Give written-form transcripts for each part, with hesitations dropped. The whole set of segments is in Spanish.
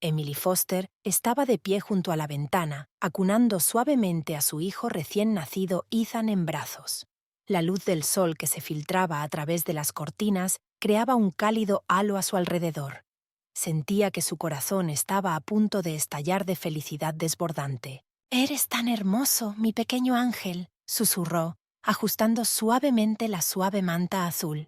Emily Foster estaba de pie junto a la ventana, acunando suavemente a su hijo recién nacido Ethan en brazos. La luz del sol que se filtraba a través de las cortinas creaba un cálido halo a su alrededor. Sentía que su corazón estaba a punto de estallar de felicidad desbordante. «Eres tan hermoso, mi pequeño ángel», susurró, ajustando suavemente la suave manta azul.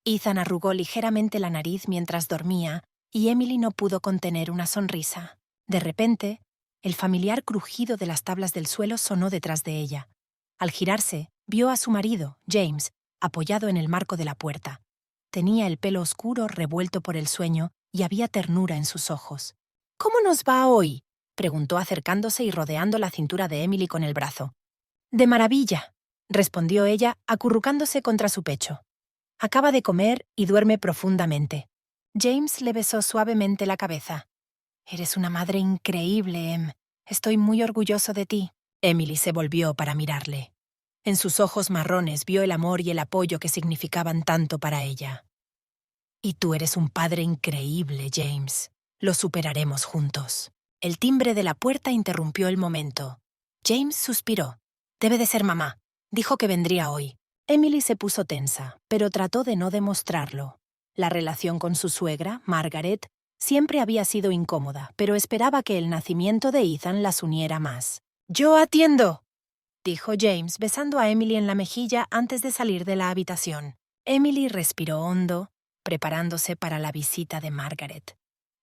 Ethan arrugó ligeramente la nariz mientras dormía, y Emily no pudo contener una sonrisa. De repente, el familiar crujido de las tablas del suelo sonó detrás de ella. Al girarse, vio a su marido, James, apoyado en el marco de la puerta. Tenía el pelo oscuro revuelto por el sueño y había ternura en sus ojos. «¿Cómo nos va hoy?», preguntó acercándose y rodeando la cintura de Emily con el brazo. «De maravilla», respondió ella, acurrucándose contra su pecho. «Acaba de comer y duerme profundamente». James le besó suavemente la cabeza. «Eres una madre increíble, Em. Estoy muy orgulloso de ti». Emily se volvió para mirarle. En sus ojos marrones vio el amor y el apoyo que significaban tanto para ella. «Y tú eres un padre increíble, James. Lo superaremos juntos». El timbre de la puerta interrumpió el momento. James suspiró. «Debe de ser mamá. Dijo que vendría hoy». Emily se puso tensa, pero trató de no demostrarlo. La relación con su suegra, Margaret, siempre había sido incómoda, pero esperaba que el nacimiento de Ethan las uniera más. «Yo atiendo», dijo James, besando a Emily en la mejilla antes de salir de la habitación. Emily respiró hondo, preparándose para la visita de Margaret.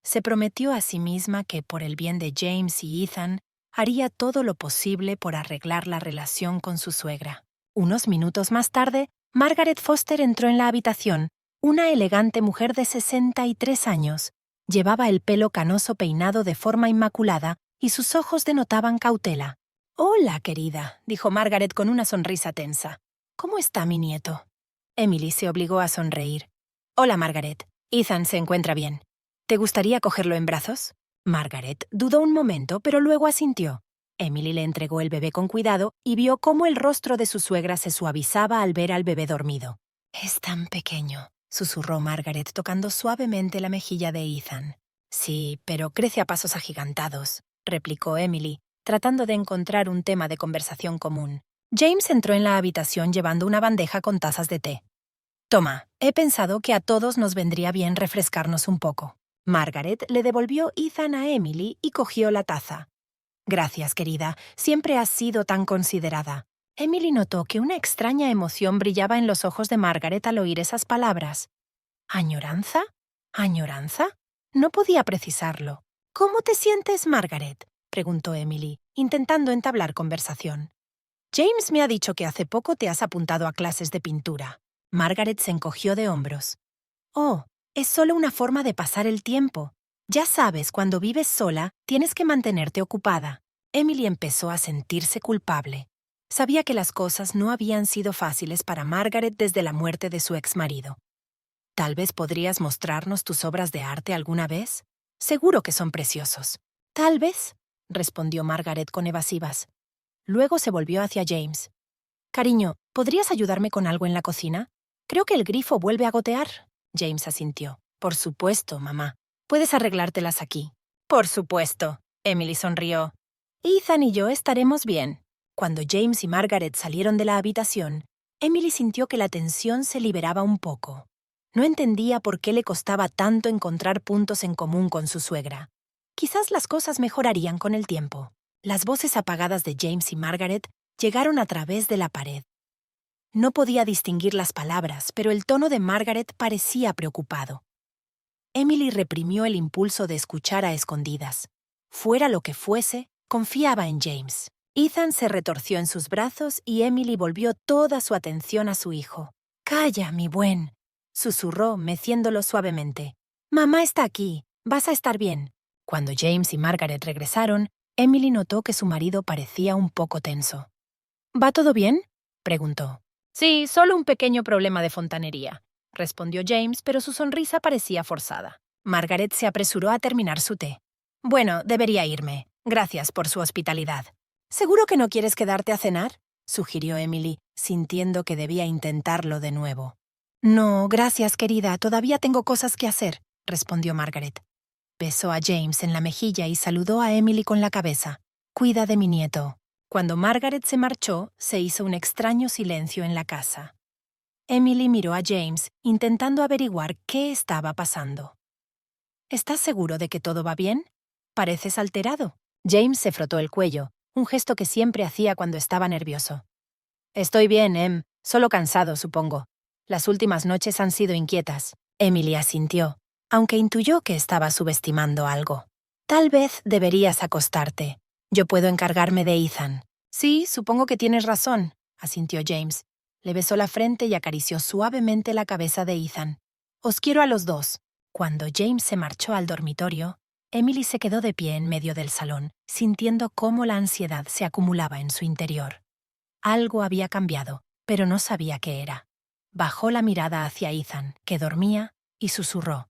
Se prometió a sí misma que, por el bien de James y Ethan, haría todo lo posible por arreglar la relación con su suegra. Unos minutos más tarde, Margaret Foster entró en la habitación. Una elegante mujer de 63 años. Llevaba el pelo canoso peinado de forma inmaculada y sus ojos denotaban cautela. «Hola, querida», dijo Margaret con una sonrisa tensa. «¿Cómo está mi nieto?» Emily se obligó a sonreír. «Hola, Margaret. Ethan se encuentra bien. ¿Te gustaría cogerlo en brazos?» Margaret dudó un momento, pero luego asintió. Emily le entregó el bebé con cuidado y vio cómo el rostro de su suegra se suavizaba al ver al bebé dormido. «Es tan pequeño», susurró Margaret tocando suavemente la mejilla de Ethan. «Sí, pero crece a pasos agigantados», replicó Emily, tratando de encontrar un tema de conversación común. James entró en la habitación llevando una bandeja con tazas de té. «Toma, he pensado que a todos nos vendría bien refrescarnos un poco». Margaret le devolvió Ethan a Emily y cogió la taza. «Gracias, querida. Siempre has sido tan considerada». Emily notó que una extraña emoción brillaba en los ojos de Margaret al oír esas palabras. ¿Añoranza? ¿Añoranza? No podía precisarlo. «¿Cómo te sientes, Margaret?», preguntó Emily, intentando entablar conversación. «James me ha dicho que hace poco te has apuntado a clases de pintura». Margaret se encogió de hombros. «Oh, es solo una forma de pasar el tiempo. Ya sabes, cuando vives sola, tienes que mantenerte ocupada». Emily empezó a sentirse culpable. Sabía que las cosas no habían sido fáciles para Margaret desde la muerte de su exmarido. «Tal vez podrías mostrarnos tus obras de arte alguna vez. Seguro que son preciosos». «Tal vez», respondió Margaret con evasivas. Luego se volvió hacia James. «Cariño, ¿podrías ayudarme con algo en la cocina? Creo que el grifo vuelve a gotear». James asintió. «Por supuesto, mamá. Puedes arreglártelas aquí». «Por supuesto», Emily sonrió. «Ethan y yo estaremos bien». Cuando James y Margaret salieron de la habitación, Emily sintió que la tensión se liberaba un poco. No entendía por qué le costaba tanto encontrar puntos en común con su suegra. Quizás las cosas mejorarían con el tiempo. Las voces apagadas de James y Margaret llegaron a través de la pared. No podía distinguir las palabras, pero el tono de Margaret parecía preocupado. Emily reprimió el impulso de escuchar a escondidas. Fuera lo que fuese, confiaba en James. Ethan se retorció en sus brazos y Emily volvió toda su atención a su hijo. «Calla, mi buen», susurró, meciéndolo suavemente. «Mamá está aquí. Vas a estar bien». Cuando James y Margaret regresaron, Emily notó que su marido parecía un poco tenso. «¿Va todo bien?», preguntó. «Sí, solo un pequeño problema de fontanería», respondió James, pero su sonrisa parecía forzada. Margaret se apresuró a terminar su té. «Bueno, debería irme. Gracias por su hospitalidad». «¿Seguro que no quieres quedarte a cenar?», sugirió Emily, sintiendo que debía intentarlo de nuevo. «No, gracias, querida. Todavía tengo cosas que hacer», respondió Margaret. Besó a James en la mejilla y saludó a Emily con la cabeza. «Cuida de mi nieto». Cuando Margaret se marchó, se hizo un extraño silencio en la casa. Emily miró a James, intentando averiguar qué estaba pasando. «¿Estás seguro de que todo va bien? Pareces alterado». James se frotó el cuello, un gesto que siempre hacía cuando estaba nervioso. «Estoy bien, Em. Solo cansado, supongo. Las últimas noches han sido inquietas». Emily asintió, aunque intuyó que estaba subestimando algo. «Tal vez deberías acostarte. Yo puedo encargarme de Ethan». «Sí, supongo que tienes razón», asintió James. Le besó la frente y acarició suavemente la cabeza de Ethan. «Os quiero a los dos». Cuando James se marchó al dormitorio, Emily se quedó de pie en medio del salón, sintiendo cómo la ansiedad se acumulaba en su interior. Algo había cambiado, pero no sabía qué era. Bajó la mirada hacia Ethan, que dormía, y susurró.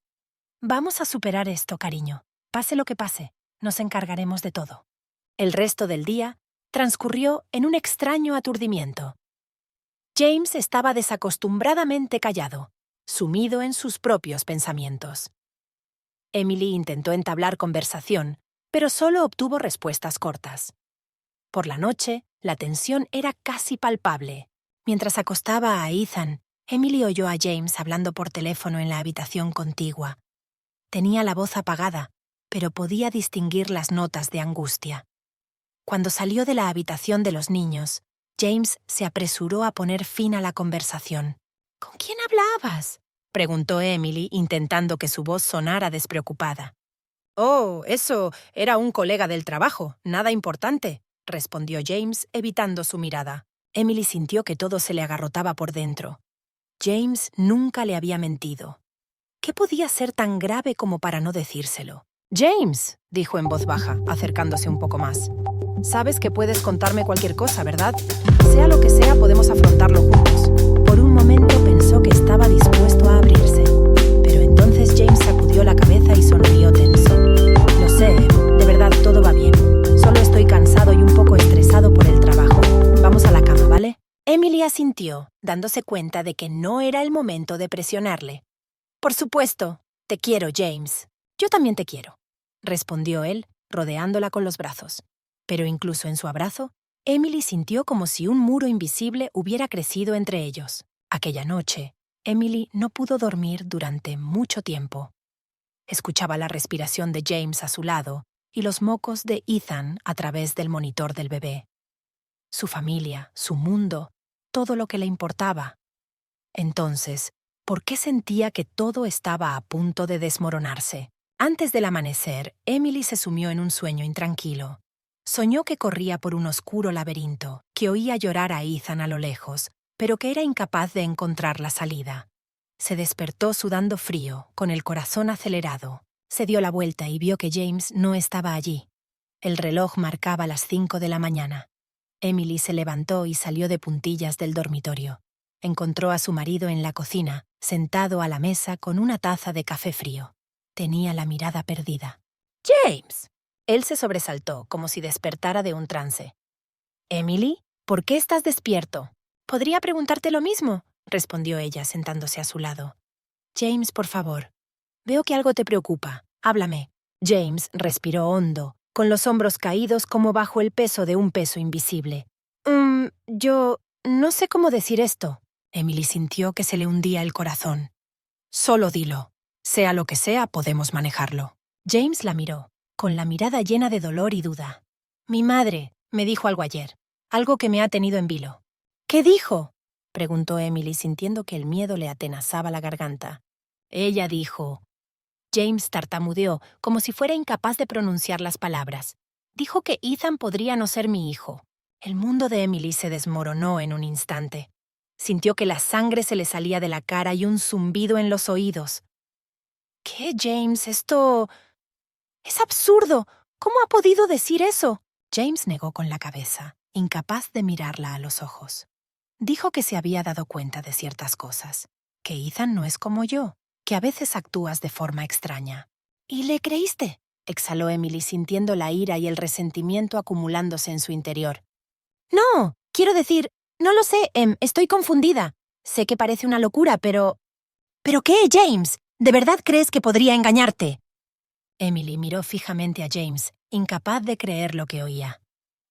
«Vamos a superar esto, cariño. Pase lo que pase, nos encargaremos de todo». El resto del día transcurrió en un extraño aturdimiento. James estaba desacostumbradamente callado, sumido en sus propios pensamientos. Emily intentó entablar conversación, pero solo obtuvo respuestas cortas. Por la noche, la tensión era casi palpable. Mientras acostaba a Ethan, Emily oyó a James hablando por teléfono en la habitación contigua. Tenía la voz apagada, pero podía distinguir las notas de angustia. Cuando salió de la habitación de los niños, James se apresuró a poner fin a la conversación. «¿Con quién hablabas?», preguntó Emily, intentando que su voz sonara despreocupada. «Oh, eso era un colega del trabajo, nada importante», respondió James, evitando su mirada. Emily sintió que todo se le agarrotaba por dentro. James nunca le había mentido. ¿Qué podía ser tan grave como para no decírselo? «James», dijo en voz baja, acercándose un poco más. «Sabes que puedes contarme cualquier cosa, ¿verdad? Sea lo que sea, podemos afrontarlo juntos». Por un momento pensó que estaba dispuesto a abrirse, pero entonces James sacudió la cabeza y sonrió tenso. «Lo sé, de verdad todo va bien. Solo estoy cansado y un poco estresado por el trabajo. Vamos a la cama, ¿vale?» Emily asintió, dándose cuenta de que no era el momento de presionarle. «Por supuesto. Te quiero, James». «Yo también te quiero», respondió él, rodeándola con los brazos. Pero incluso en su abrazo, Emily sintió como si un muro invisible hubiera crecido entre ellos. Aquella noche, Emily no pudo dormir durante mucho tiempo. Escuchaba la respiración de James a su lado y los mocos de Ethan a través del monitor del bebé. Su familia, su mundo, todo lo que le importaba. Entonces, ¿por qué sentía que todo estaba a punto de desmoronarse? Antes del amanecer, Emily se sumió en un sueño intranquilo. Soñó que corría por un oscuro laberinto, que oía llorar a Ethan a lo lejos, pero que era incapaz de encontrar la salida. Se despertó sudando frío, con el corazón acelerado. Se dio la vuelta y vio que James no estaba allí. El reloj marcaba las 5 de la mañana. Emily se levantó y salió de puntillas del dormitorio. Encontró a su marido en la cocina, sentado a la mesa con una taza de café frío. Tenía la mirada perdida. «¡James!». Él se sobresaltó, como si despertara de un trance. «¿Emily? ¿Por qué estás despierto?». «Podría preguntarte lo mismo», respondió ella, sentándose a su lado. «James, por favor. Veo que algo te preocupa. Háblame». James respiró hondo, con los hombros caídos como bajo el peso de un peso invisible. Yo no sé cómo decir esto». Emily sintió que se le hundía el corazón. «Solo dilo. Sea lo que sea, podemos manejarlo». James la miró, con la mirada llena de dolor y duda. «Mi madre me dijo algo ayer, algo que me ha tenido en vilo». «¿Qué dijo?», preguntó Emily, sintiendo que el miedo le atenazaba la garganta. «Ella dijo...». James tartamudeó, como si fuera incapaz de pronunciar las palabras. «Dijo que Ethan podría no ser mi hijo». El mundo de Emily se desmoronó en un instante. Sintió que la sangre se le salía de la cara y un zumbido en los oídos. «¿Qué, James? Esto... es absurdo. ¿Cómo ha podido decir eso?». James negó con la cabeza, incapaz de mirarla a los ojos. Dijo que se había dado cuenta de ciertas cosas, que Ethan no es como yo, que a veces actúas de forma extraña. «¿Y le creíste?», exhaló Emily, sintiendo la ira y el resentimiento acumulándose en su interior. «No, quiero decir, no lo sé, estoy confundida. Sé que parece una locura, pero... ¿Pero qué, James? ¿De verdad crees que podría engañarte?». Emily miró fijamente a James, incapaz de creer lo que oía.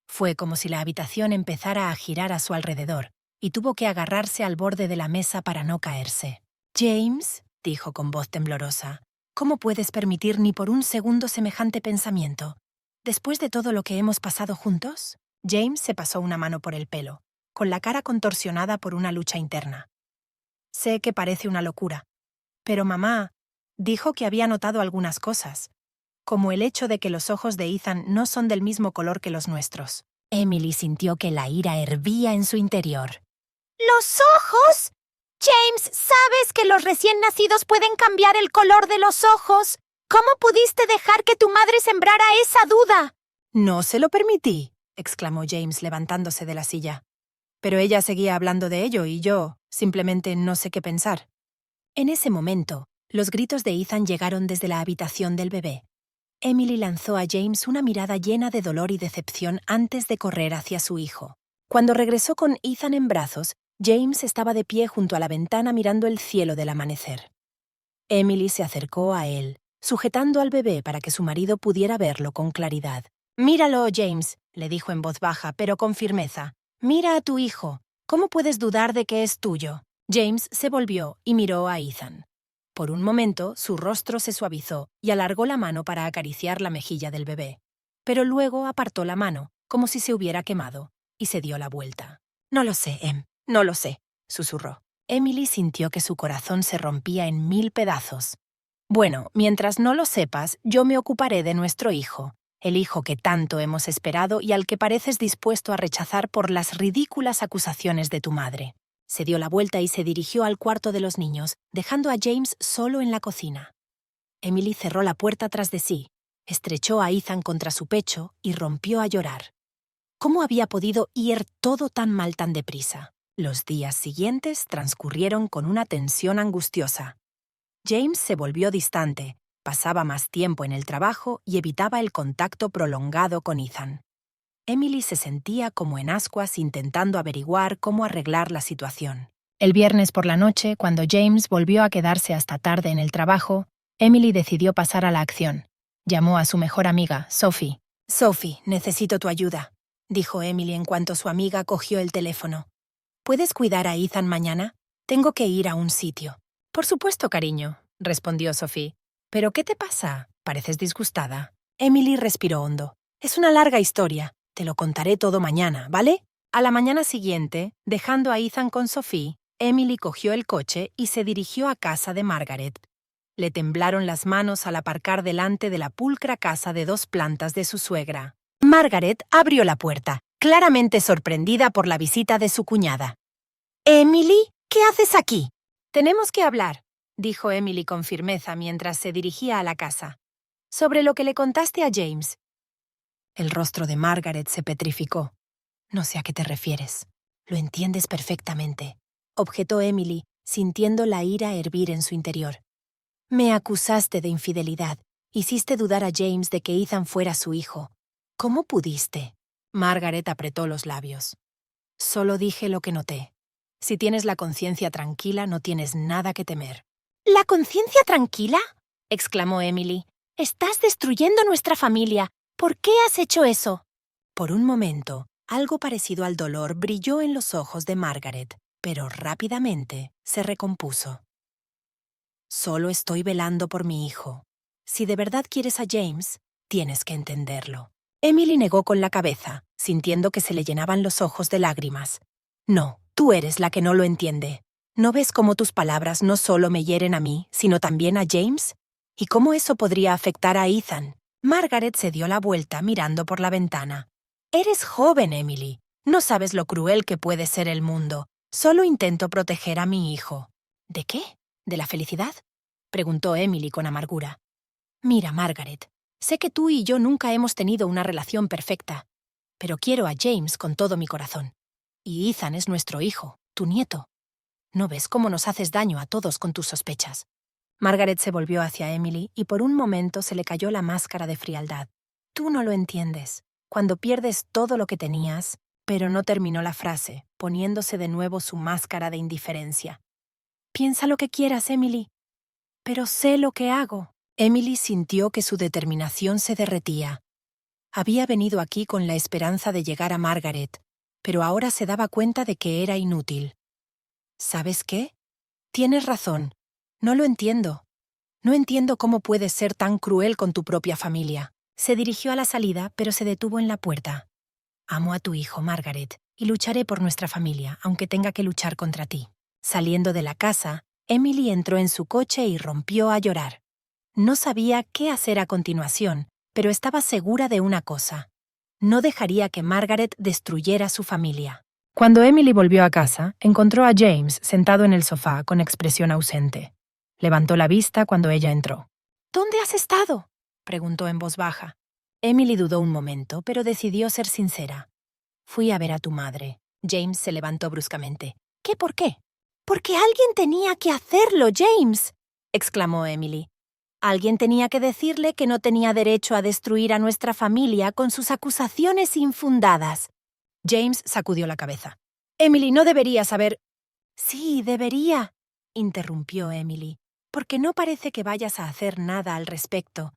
Fue como si la habitación empezara a girar a su alrededor, y tuvo que agarrarse al borde de la mesa para no caerse. «James», dijo con voz temblorosa, «¿cómo puedes permitir ni por un segundo semejante pensamiento? ¿Después de todo lo que hemos pasado juntos?» James se pasó una mano por el pelo, con la cara contorsionada por una lucha interna. «Sé que parece una locura, pero mamá dijo que había notado algunas cosas, como el hecho de que los ojos de Ethan no son del mismo color que los nuestros». Emily sintió que la ira hervía en su interior. ¿Los ojos? James, ¿sabes que los recién nacidos pueden cambiar el color de los ojos? ¿Cómo pudiste dejar que tu madre sembrara esa duda? «No se lo permití», exclamó James levantándose de la silla. Pero ella seguía hablando de ello y yo simplemente no sé qué pensar. En ese momento, los gritos de Ethan llegaron desde la habitación del bebé. Emily lanzó a James una mirada llena de dolor y decepción antes de correr hacia su hijo. Cuando regresó con Ethan en brazos, James estaba de pie junto a la ventana mirando el cielo del amanecer. Emily se acercó a él, sujetando al bebé para que su marido pudiera verlo con claridad. «Míralo, James», le dijo en voz baja, pero con firmeza. «Mira a tu hijo. ¿Cómo puedes dudar de que es tuyo?» James se volvió y miró a Ethan. Por un momento, su rostro se suavizó y alargó la mano para acariciar la mejilla del bebé. Pero luego apartó la mano, como si se hubiera quemado, y se dio la vuelta. «No lo sé, no lo sé», susurró. Emily sintió que su corazón se rompía en 1000 pedazos. «Bueno, mientras no lo sepas, yo me ocuparé de nuestro hijo, el hijo que tanto hemos esperado y al que pareces dispuesto a rechazar por las ridículas acusaciones de tu madre». Se dio la vuelta y se dirigió al cuarto de los niños, dejando a James solo en la cocina. Emily cerró la puerta tras de sí, estrechó a Ethan contra su pecho y rompió a llorar. ¿Cómo había podido ir todo tan mal tan deprisa? Los días siguientes transcurrieron con una tensión angustiosa. James se volvió distante, pasaba más tiempo en el trabajo y evitaba el contacto prolongado con Ethan. Emily se sentía como en ascuas intentando averiguar cómo arreglar la situación. El viernes por la noche, cuando James volvió a quedarse hasta tarde en el trabajo, Emily decidió pasar a la acción. Llamó a su mejor amiga, Sophie. «Sophie, necesito tu ayuda», dijo Emily en cuanto su amiga cogió el teléfono. «¿Puedes cuidar a Ethan mañana? Tengo que ir a un sitio». «Por supuesto, cariño», respondió Sophie. «¿Pero qué te pasa? Pareces disgustada». Emily respiró hondo. «Es una larga historia. Te lo contaré todo mañana, ¿vale?» A la mañana siguiente, dejando a Ethan con Sophie, Emily cogió el coche y se dirigió a casa de Margaret. Le temblaron las manos al aparcar delante de la pulcra casa de 2 plantas de su suegra. Margaret abrió la puerta, claramente sorprendida por la visita de su cuñada. «Emily, ¿qué haces aquí?» «Tenemos que hablar», dijo Emily con firmeza mientras se dirigía a la casa. «Sobre lo que le contaste a James». El rostro de Margaret se petrificó. «No sé a qué te refieres. Lo entiendes perfectamente», objetó Emily, sintiendo la ira hervir en su interior. «Me acusaste de infidelidad. Hiciste dudar a James de que Ethan fuera su hijo. ¿Cómo pudiste?» Margaret apretó los labios. «Solo dije lo que noté. Si tienes la conciencia tranquila, no tienes nada que temer». ¿La conciencia tranquila?, exclamó Emily. «Estás destruyendo nuestra familia. ¿Por qué has hecho eso?» Por un momento, algo parecido al dolor brilló en los ojos de Margaret, pero rápidamente se recompuso. «Solo estoy velando por mi hijo. Si de verdad quieres a James, tienes que entenderlo». Emily negó con la cabeza, sintiendo que se le llenaban los ojos de lágrimas. «No, tú eres la que no lo entiende. ¿No ves cómo tus palabras no solo me hieren a mí, sino también a James? ¿Y cómo eso podría afectar a Ethan?» Margaret se dio la vuelta mirando por la ventana. «Eres joven, Emily. No sabes lo cruel que puede ser el mundo. Solo intento proteger a mi hijo». «¿De qué? ¿De la felicidad?», preguntó Emily con amargura. «Mira, Margaret, sé que tú y yo nunca hemos tenido una relación perfecta, pero quiero a James con todo mi corazón. Y Ethan es nuestro hijo, tu nieto. ¿No ves cómo nos haces daño a todos con tus sospechas?» Margaret se volvió hacia Emily y por un momento se le cayó la máscara de frialdad. «Tú no lo entiendes. Cuando pierdes todo lo que tenías», pero no terminó la frase, poniéndose de nuevo su máscara de indiferencia. «Piensa lo que quieras, Emily. Pero sé lo que hago». Emily sintió que su determinación se derretía. Había venido aquí con la esperanza de llegar a Margaret, pero ahora se daba cuenta de que era inútil. ¿Sabes qué? Tienes razón. No lo entiendo. No entiendo cómo puedes ser tan cruel con tu propia familia. Se dirigió a la salida, pero se detuvo en la puerta. Amo a tu hijo, Margaret, y lucharé por nuestra familia, aunque tenga que luchar contra ti. Saliendo de la casa, Emily entró en su coche y rompió a llorar. No sabía qué hacer a continuación, pero estaba segura de una cosa. No dejaría que Margaret destruyera su familia. Cuando Emily volvió a casa, encontró a James sentado en el sofá con expresión ausente. Levantó la vista cuando ella entró. «¿Dónde has estado?», preguntó en voz baja. Emily dudó un momento, pero decidió ser sincera. «Fui a ver a tu madre». James se levantó bruscamente. «¿Qué? ¿Por qué?» «Porque alguien tenía que hacerlo, James», exclamó Emily. «Alguien tenía que decirle que no tenía derecho a destruir a nuestra familia con sus acusaciones infundadas». James sacudió la cabeza. «Emily, no debería saber...» «Sí, debería», interrumpió Emily, «porque no parece que vayas a hacer nada al respecto.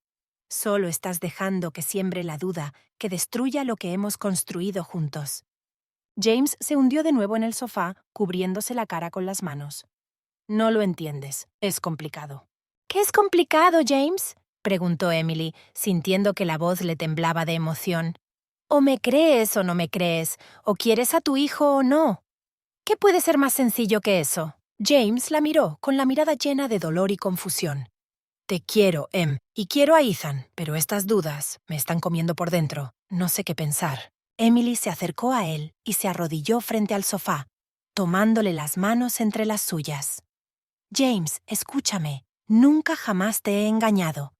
Solo estás dejando que siembre la duda, que destruya lo que hemos construido juntos». James se hundió de nuevo en el sofá, cubriéndose la cara con las manos. «No lo entiendes. Es complicado». «¿Qué es complicado, James?», preguntó Emily, sintiendo que la voz le temblaba de emoción. «O me crees o no me crees, o quieres a tu hijo o no. ¿Qué puede ser más sencillo que eso?». James la miró con la mirada llena de dolor y confusión. «Te quiero, Em, y quiero a Ethan, pero estas dudas me están comiendo por dentro. No sé qué pensar». Emily se acercó a él y se arrodilló frente al sofá, tomándole las manos entre las suyas. «James, escúchame. Nunca jamás te he engañado.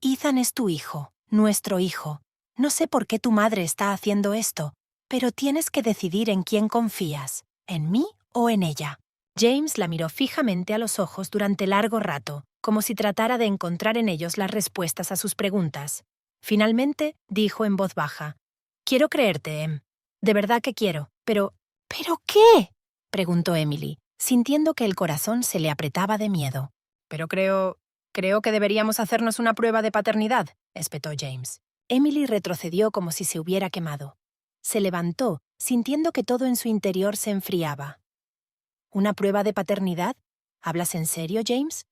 Ethan es tu hijo, nuestro hijo. No sé por qué tu madre está haciendo esto, pero tienes que decidir en quién confías, en mí o en ella». James la miró fijamente a los ojos durante largo rato, como si tratara de encontrar en ellos las respuestas a sus preguntas. Finalmente, dijo en voz baja, «Quiero creerte, Em. De verdad que quiero, pero...» «¿Pero qué?», preguntó Emily, sintiendo que el corazón se le apretaba de miedo. «Pero creo que deberíamos hacernos una prueba de paternidad», espetó James. Emily retrocedió como si se hubiera quemado. Se levantó, sintiendo que todo en su interior se enfriaba. «¿Una prueba de paternidad? ¿Hablas en serio, James?»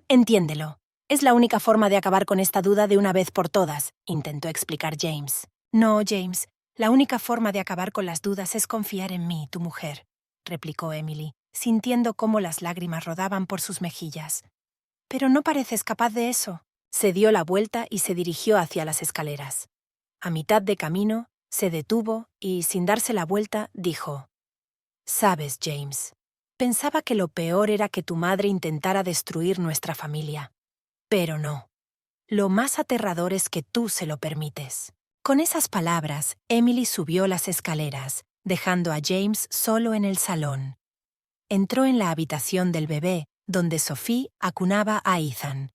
Entiéndelo. Es la única forma de acabar con esta duda de una vez por todas», intentó explicar James. «No, James. La única forma de acabar con las dudas es confiar en mí, tu mujer», replicó Emily, sintiendo cómo las lágrimas rodaban por sus mejillas. «Pero no pareces capaz de eso». Se dio la vuelta y se dirigió hacia las escaleras. A mitad de camino, se detuvo y, sin darse la vuelta, dijo, «Sabes, James, pensaba que lo peor era que tu madre intentara destruir nuestra familia. Pero no. Lo más aterrador es que tú se lo permites». Con esas palabras, Emily subió las escaleras, dejando a James solo en el salón. Entró en la habitación del bebé, donde Sophie acunaba a Ethan.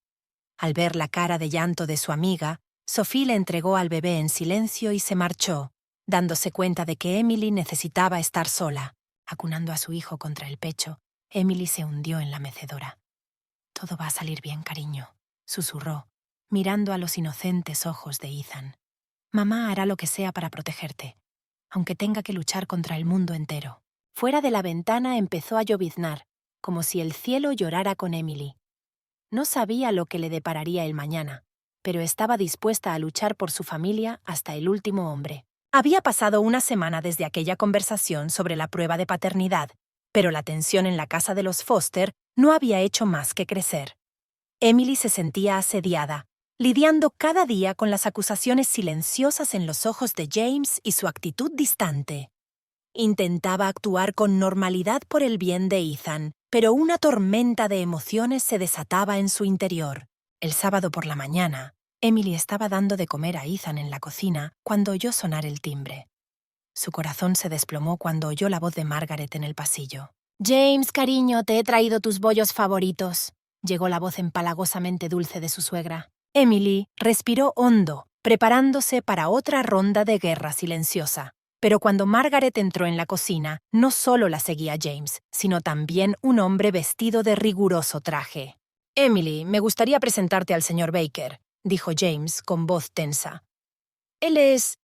Al ver la cara de llanto de su amiga, Sophie le entregó al bebé en silencio y se marchó, dándose cuenta de que Emily necesitaba estar sola. Acunando a su hijo contra el pecho, Emily se hundió en la mecedora. «Todo va a salir bien, cariño», susurró, mirando a los inocentes ojos de Ethan. «Mamá hará lo que sea para protegerte, aunque tenga que luchar contra el mundo entero». Fuera de la ventana empezó a lloviznar, como si el cielo llorara con Emily. No sabía lo que le depararía el mañana, pero estaba dispuesta a luchar por su familia hasta el último hombre. Había pasado una semana desde aquella conversación sobre la prueba de paternidad, pero la tensión en la casa de los Foster no había hecho más que crecer. Emily se sentía asediada, lidiando cada día con las acusaciones silenciosas en los ojos de James y su actitud distante. Intentaba actuar con normalidad por el bien de Ethan, pero una tormenta de emociones se desataba en su interior. El sábado por la mañana, Emily estaba dando de comer a Ethan en la cocina cuando oyó sonar el timbre. Su corazón se desplomó cuando oyó la voz de Margaret en el pasillo. «James, cariño, te he traído tus bollos favoritos», llegó la voz empalagosamente dulce de su suegra. Emily respiró hondo, preparándose para otra ronda de guerra silenciosa. Pero cuando Margaret entró en la cocina, no solo la seguía James, sino también un hombre vestido de riguroso traje. Emily, me gustaría presentarte al señor Baker, dijo James con voz tensa. Él es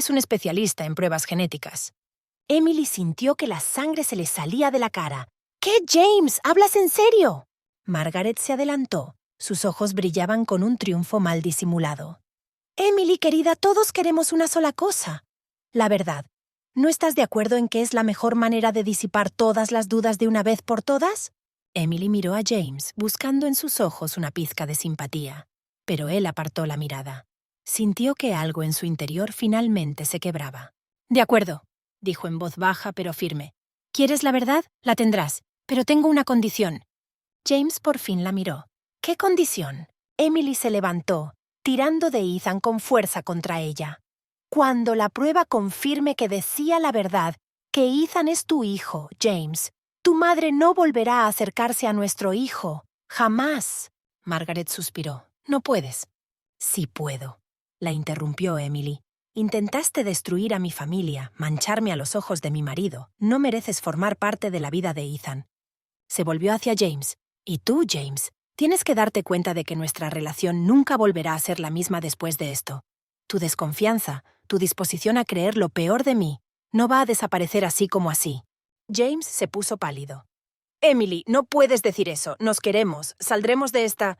un especialista en pruebas genéticas. Emily sintió que la sangre se le salía de la cara. ¿Qué, James? ¿Hablas en serio? Margaret se adelantó. Sus ojos brillaban con un triunfo mal disimulado. Emily, querida, todos queremos una sola cosa. La verdad. ¿No estás de acuerdo en que es la mejor manera de disipar todas las dudas de una vez por todas? Emily miró a James, buscando en sus ojos una pizca de simpatía. Pero él apartó la mirada. Sintió que algo en su interior finalmente se quebraba. De acuerdo, dijo en voz baja pero firme. ¿Quieres la verdad? La tendrás, pero tengo una condición. James por fin la miró. ¿Qué condición? Emily se levantó, tirando de Ethan con fuerza contra ella. Cuando la prueba confirme que decía la verdad, que Ethan es tu hijo, James, tu madre no volverá a acercarse a nuestro hijo. Jamás. Margaret suspiró. No puedes. Sí puedo, la interrumpió Emily. Intentaste destruir a mi familia, mancharme a los ojos de mi marido. No mereces formar parte de la vida de Ethan. Se volvió hacia James. Y tú, James, tienes que darte cuenta de que nuestra relación nunca volverá a ser la misma después de esto. Tu desconfianza, tu disposición a creer lo peor de mí, no va a desaparecer así como así. James se puso pálido. Emily, no puedes decir eso. Nos queremos. Saldremos de esta...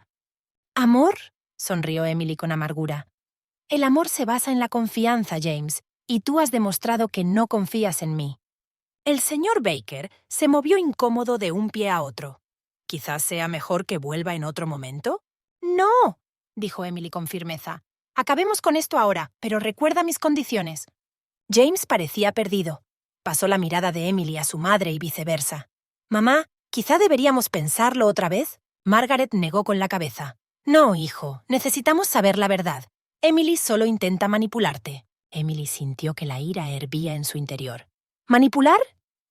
¿Amor? Sonrió Emily con amargura. El amor se basa en la confianza, James, y tú has demostrado que no confías en mí. El señor Baker se movió incómodo de un pie a otro. ¿Quizás sea mejor que vuelva en otro momento? No, dijo Emily con firmeza. Acabemos con esto ahora, pero recuerda mis condiciones. James parecía perdido. Pasó la mirada de Emily a su madre y viceversa. Mamá, ¿quizá deberíamos pensarlo otra vez? Margaret negó con la cabeza. No, hijo, necesitamos saber la verdad. Emily solo intenta manipularte. Emily sintió que la ira hervía en su interior. ¿Manipular?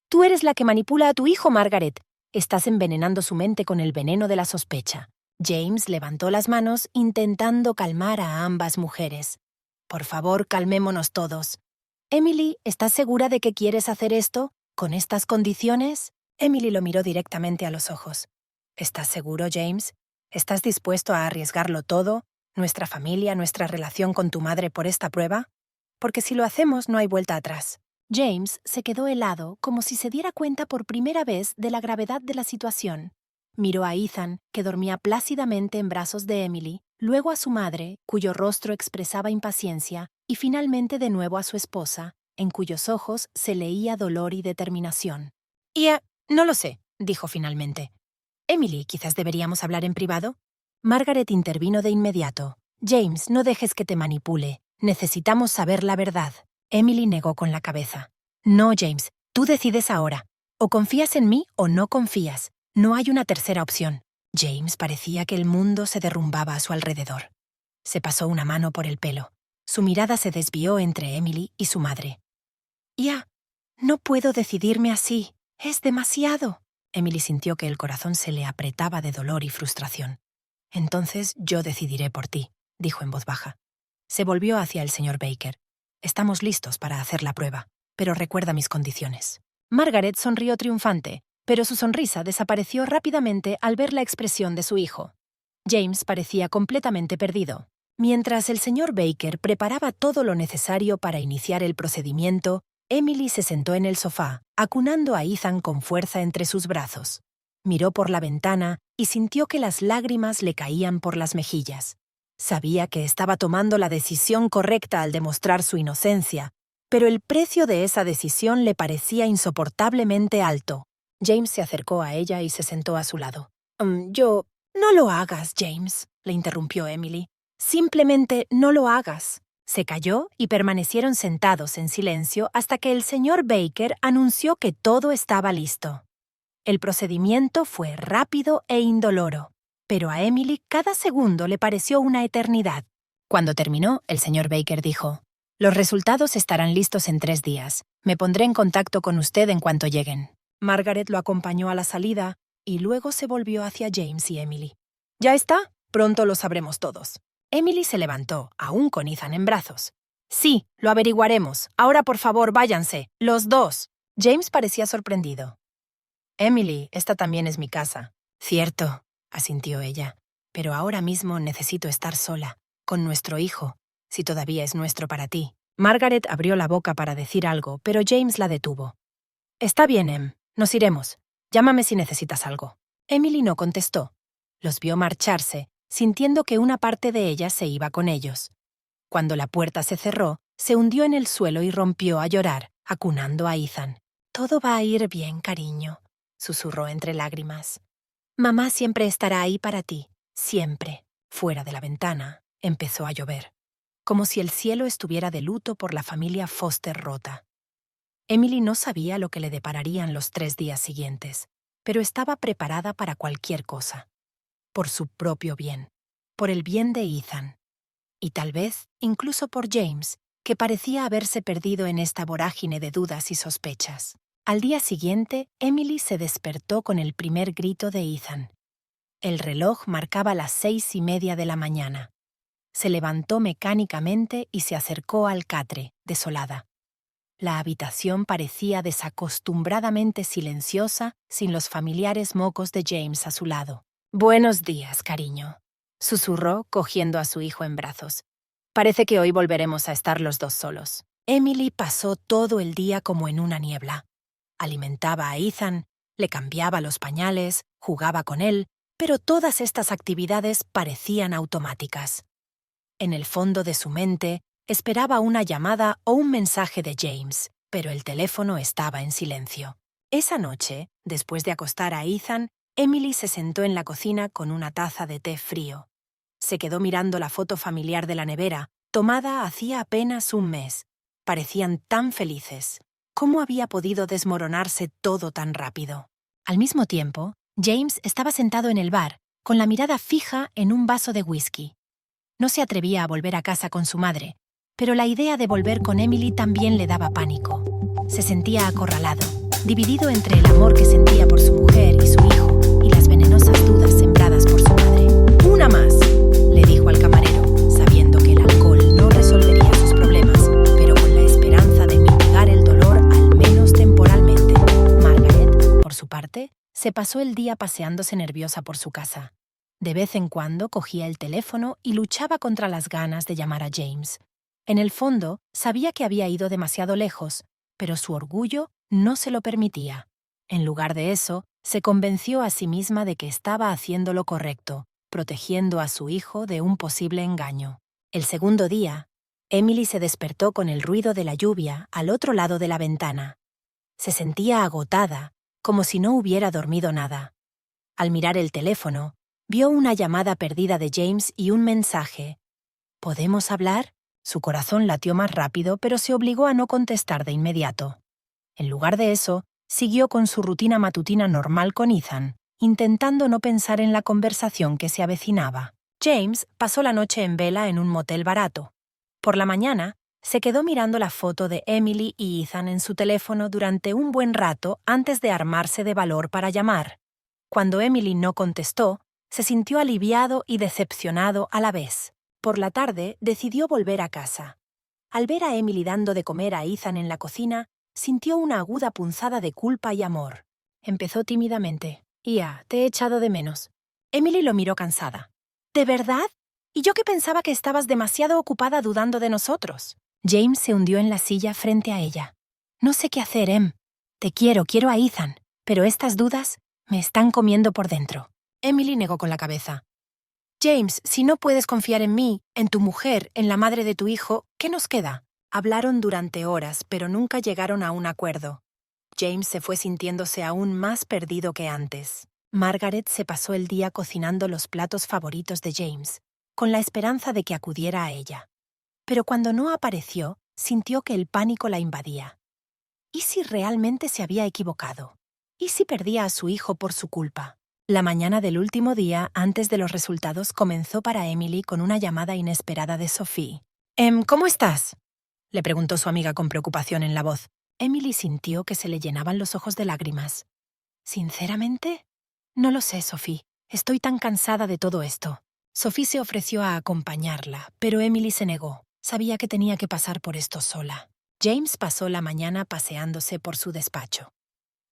Tú eres la que manipula a tu hijo, Margaret. Estás envenenando su mente con el veneno de la sospecha. James levantó las manos intentando calmar a ambas mujeres. Por favor, calmémonos todos. Emily, ¿estás segura de que quieres hacer esto? ¿Con estas condiciones? Emily lo miró directamente a los ojos. ¿Estás seguro, James? ¿Estás dispuesto a arriesgarlo todo? ¿Nuestra familia, nuestra relación con tu madre por esta prueba? Porque si lo hacemos no hay vuelta atrás. James se quedó helado como si se diera cuenta por primera vez de la gravedad de la situación. Miró a Ethan, que dormía plácidamente en brazos de Emily, luego a su madre, cuyo rostro expresaba impaciencia, y finalmente de nuevo a su esposa, en cuyos ojos se leía dolor y determinación. No lo sé, dijo finalmente. Emily, quizás deberíamos hablar en privado. Margaret intervino de inmediato. James, no dejes que te manipule. Necesitamos saber la verdad. Emily negó con la cabeza. No, James, tú decides ahora. O confías en mí o no confías. No hay una tercera opción. James parecía que el mundo se derrumbaba a su alrededor. Se pasó una mano por el pelo. Su mirada se desvió entre Emily y su madre. No puedo decidirme así. Es demasiado. Emily sintió que el corazón se le apretaba de dolor y frustración. Entonces yo decidiré por ti, dijo en voz baja. Se volvió hacia el señor Baker. Estamos listos para hacer la prueba, pero recuerda mis condiciones. Margaret sonrió triunfante, pero su sonrisa desapareció rápidamente al ver la expresión de su hijo. James parecía completamente perdido. Mientras el señor Baker preparaba todo lo necesario para iniciar el procedimiento, Emily se sentó en el sofá, acunando a Ethan con fuerza entre sus brazos. Miró por la ventana y sintió que las lágrimas le caían por las mejillas. Sabía que estaba tomando la decisión correcta al demostrar su inocencia, pero el precio de esa decisión le parecía insoportablemente alto. James se acercó a ella y se sentó a su lado. No lo hagas, James, le interrumpió Emily. Simplemente no lo hagas. Se calló y permanecieron sentados en silencio hasta que el señor Baker anunció que todo estaba listo. El procedimiento fue rápido e indoloro, pero a Emily cada segundo le pareció una eternidad. Cuando terminó, el señor Baker dijo: «Los resultados estarán listos en 3 días. Me pondré en contacto con usted en cuanto lleguen». Margaret lo acompañó a la salida y luego se volvió hacia James y Emily. «¿Ya está? Pronto lo sabremos todos». Emily se levantó, aún con Ethan en brazos. «Sí, lo averiguaremos. Ahora, por favor, váyanse. Los dos». James parecía sorprendido. «Emily, esta también es mi casa». «Cierto. asintió ella. Pero ahora mismo necesito estar sola, con nuestro hijo, si todavía es nuestro para ti. Margaret abrió la boca para decir algo, pero James la detuvo. Está bien, Em, nos iremos. Llámame si necesitas algo. Emily no contestó. Los vio marcharse, sintiendo que una parte de ella se iba con ellos. Cuando la puerta se cerró, se hundió en el suelo y rompió a llorar, acunando a Ethan. Todo va a ir bien, cariño, susurró entre lágrimas. Mamá siempre estará ahí para ti, siempre. Fuera de la ventana, empezó a llover, como si el cielo estuviera de luto por la familia Foster rota. Emily no sabía lo que le depararían los 3 días siguientes, pero estaba preparada para cualquier cosa. Por su propio bien, por el bien de Ethan. Y tal vez incluso por James, que parecía haberse perdido en esta vorágine de dudas y sospechas. Al día siguiente, Emily se despertó con el primer grito de Ethan. El reloj marcaba las 6:30 de la mañana. Se levantó mecánicamente y se acercó al catre, desolada. La habitación parecía desacostumbradamente silenciosa sin los familiares mocos de James a su lado. «Buenos días, cariño», susurró, cogiendo a su hijo en brazos. «Parece que hoy volveremos a estar los dos solos». Emily pasó todo el día como en una niebla. Alimentaba a Ethan, le cambiaba los pañales, jugaba con él, pero todas estas actividades parecían automáticas. En el fondo de su mente, esperaba una llamada o un mensaje de James, pero el teléfono estaba en silencio. Esa noche, después de acostar a Ethan, Emily se sentó en la cocina con una taza de té frío. Se quedó mirando la foto familiar de la nevera, tomada hacía apenas un mes. Parecían tan felices. ¿Cómo había podido desmoronarse todo tan rápido? Al mismo tiempo, James estaba sentado en el bar, con la mirada fija en un vaso de whisky. No se atrevía a volver a casa con su madre, pero la idea de volver con Emily también le daba pánico. Se sentía acorralado, dividido entre el amor que sentía por su mujer y su hijo y las venenosas dudas sembradas por su madre. «Una más», le dijo al camarero, sabiendo que el alcohol no resolvería sus problemas, pero con la esperanza de mitigar el dolor al menos temporalmente. Margaret, por su parte, se pasó el día paseándose nerviosa por su casa. De vez en cuando cogía el teléfono y luchaba contra las ganas de llamar a James. En el fondo, sabía que había ido demasiado lejos, pero su orgullo no se lo permitía. En lugar de eso, se convenció a sí misma de que estaba haciendo lo correcto, protegiendo a su hijo de un posible engaño. El segundo día, Emily se despertó con el ruido de la lluvia al otro lado de la ventana. Se sentía agotada, como si no hubiera dormido nada. Al mirar el teléfono, vio una llamada perdida de James y un mensaje. «¿Podemos hablar?». Su corazón latió más rápido, pero se obligó a no contestar de inmediato. En lugar de eso, siguió con su rutina matutina normal con Ethan, intentando no pensar en la conversación que se avecinaba. James pasó la noche en vela en un motel barato. Por la mañana, se quedó mirando la foto de Emily y Ethan en su teléfono durante un buen rato antes de armarse de valor para llamar. Cuando Emily no contestó, se sintió aliviado y decepcionado a la vez. Por la tarde, decidió volver a casa. Al ver a Emily dando de comer a Ethan en la cocina, sintió una aguda punzada de culpa y amor. Empezó tímidamente. «Ia, te he echado de menos». Emily lo miró cansada. «¿De verdad? ¿Y yo que pensaba que estabas demasiado ocupada dudando de nosotros?» James se hundió en la silla frente a ella. «No sé qué hacer, Em. Te quiero a Ethan, pero estas dudas me están comiendo por dentro». Emily negó con la cabeza. «James, si no puedes confiar en mí, en tu mujer, en la madre de tu hijo, ¿qué nos queda?» Hablaron durante horas, pero nunca llegaron a un acuerdo. James se fue sintiéndose aún más perdido que antes. Margaret se pasó el día cocinando los platos favoritos de James, con la esperanza de que acudiera a ella. Pero cuando no apareció, sintió que el pánico la invadía. ¿Y si realmente se había equivocado? ¿Y si perdía a su hijo por su culpa? La mañana del último día, antes de los resultados, comenzó para Emily con una llamada inesperada de Sophie. «¿Cómo estás?», le preguntó su amiga con preocupación en la voz. Emily sintió que se le llenaban los ojos de lágrimas. «¿Sinceramente? No lo sé, Sophie. Estoy tan cansada de todo esto». Sophie se ofreció a acompañarla, pero Emily se negó. Sabía que tenía que pasar por esto sola. James pasó la mañana paseándose por su despacho.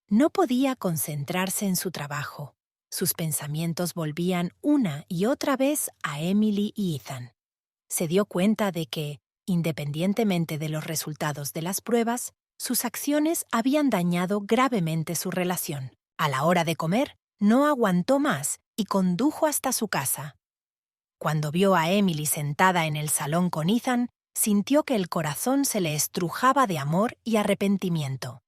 No podía concentrarse en su trabajo. Sus pensamientos volvían una y otra vez a Emily y Ethan. Se dio cuenta de que, independientemente de los resultados de las pruebas, sus acciones habían dañado gravemente su relación. A la hora de comer, no aguantó más y condujo hasta su casa. Cuando vio a Emily sentada en el salón con Ethan, sintió que el corazón se le estrujaba de amor y arrepentimiento.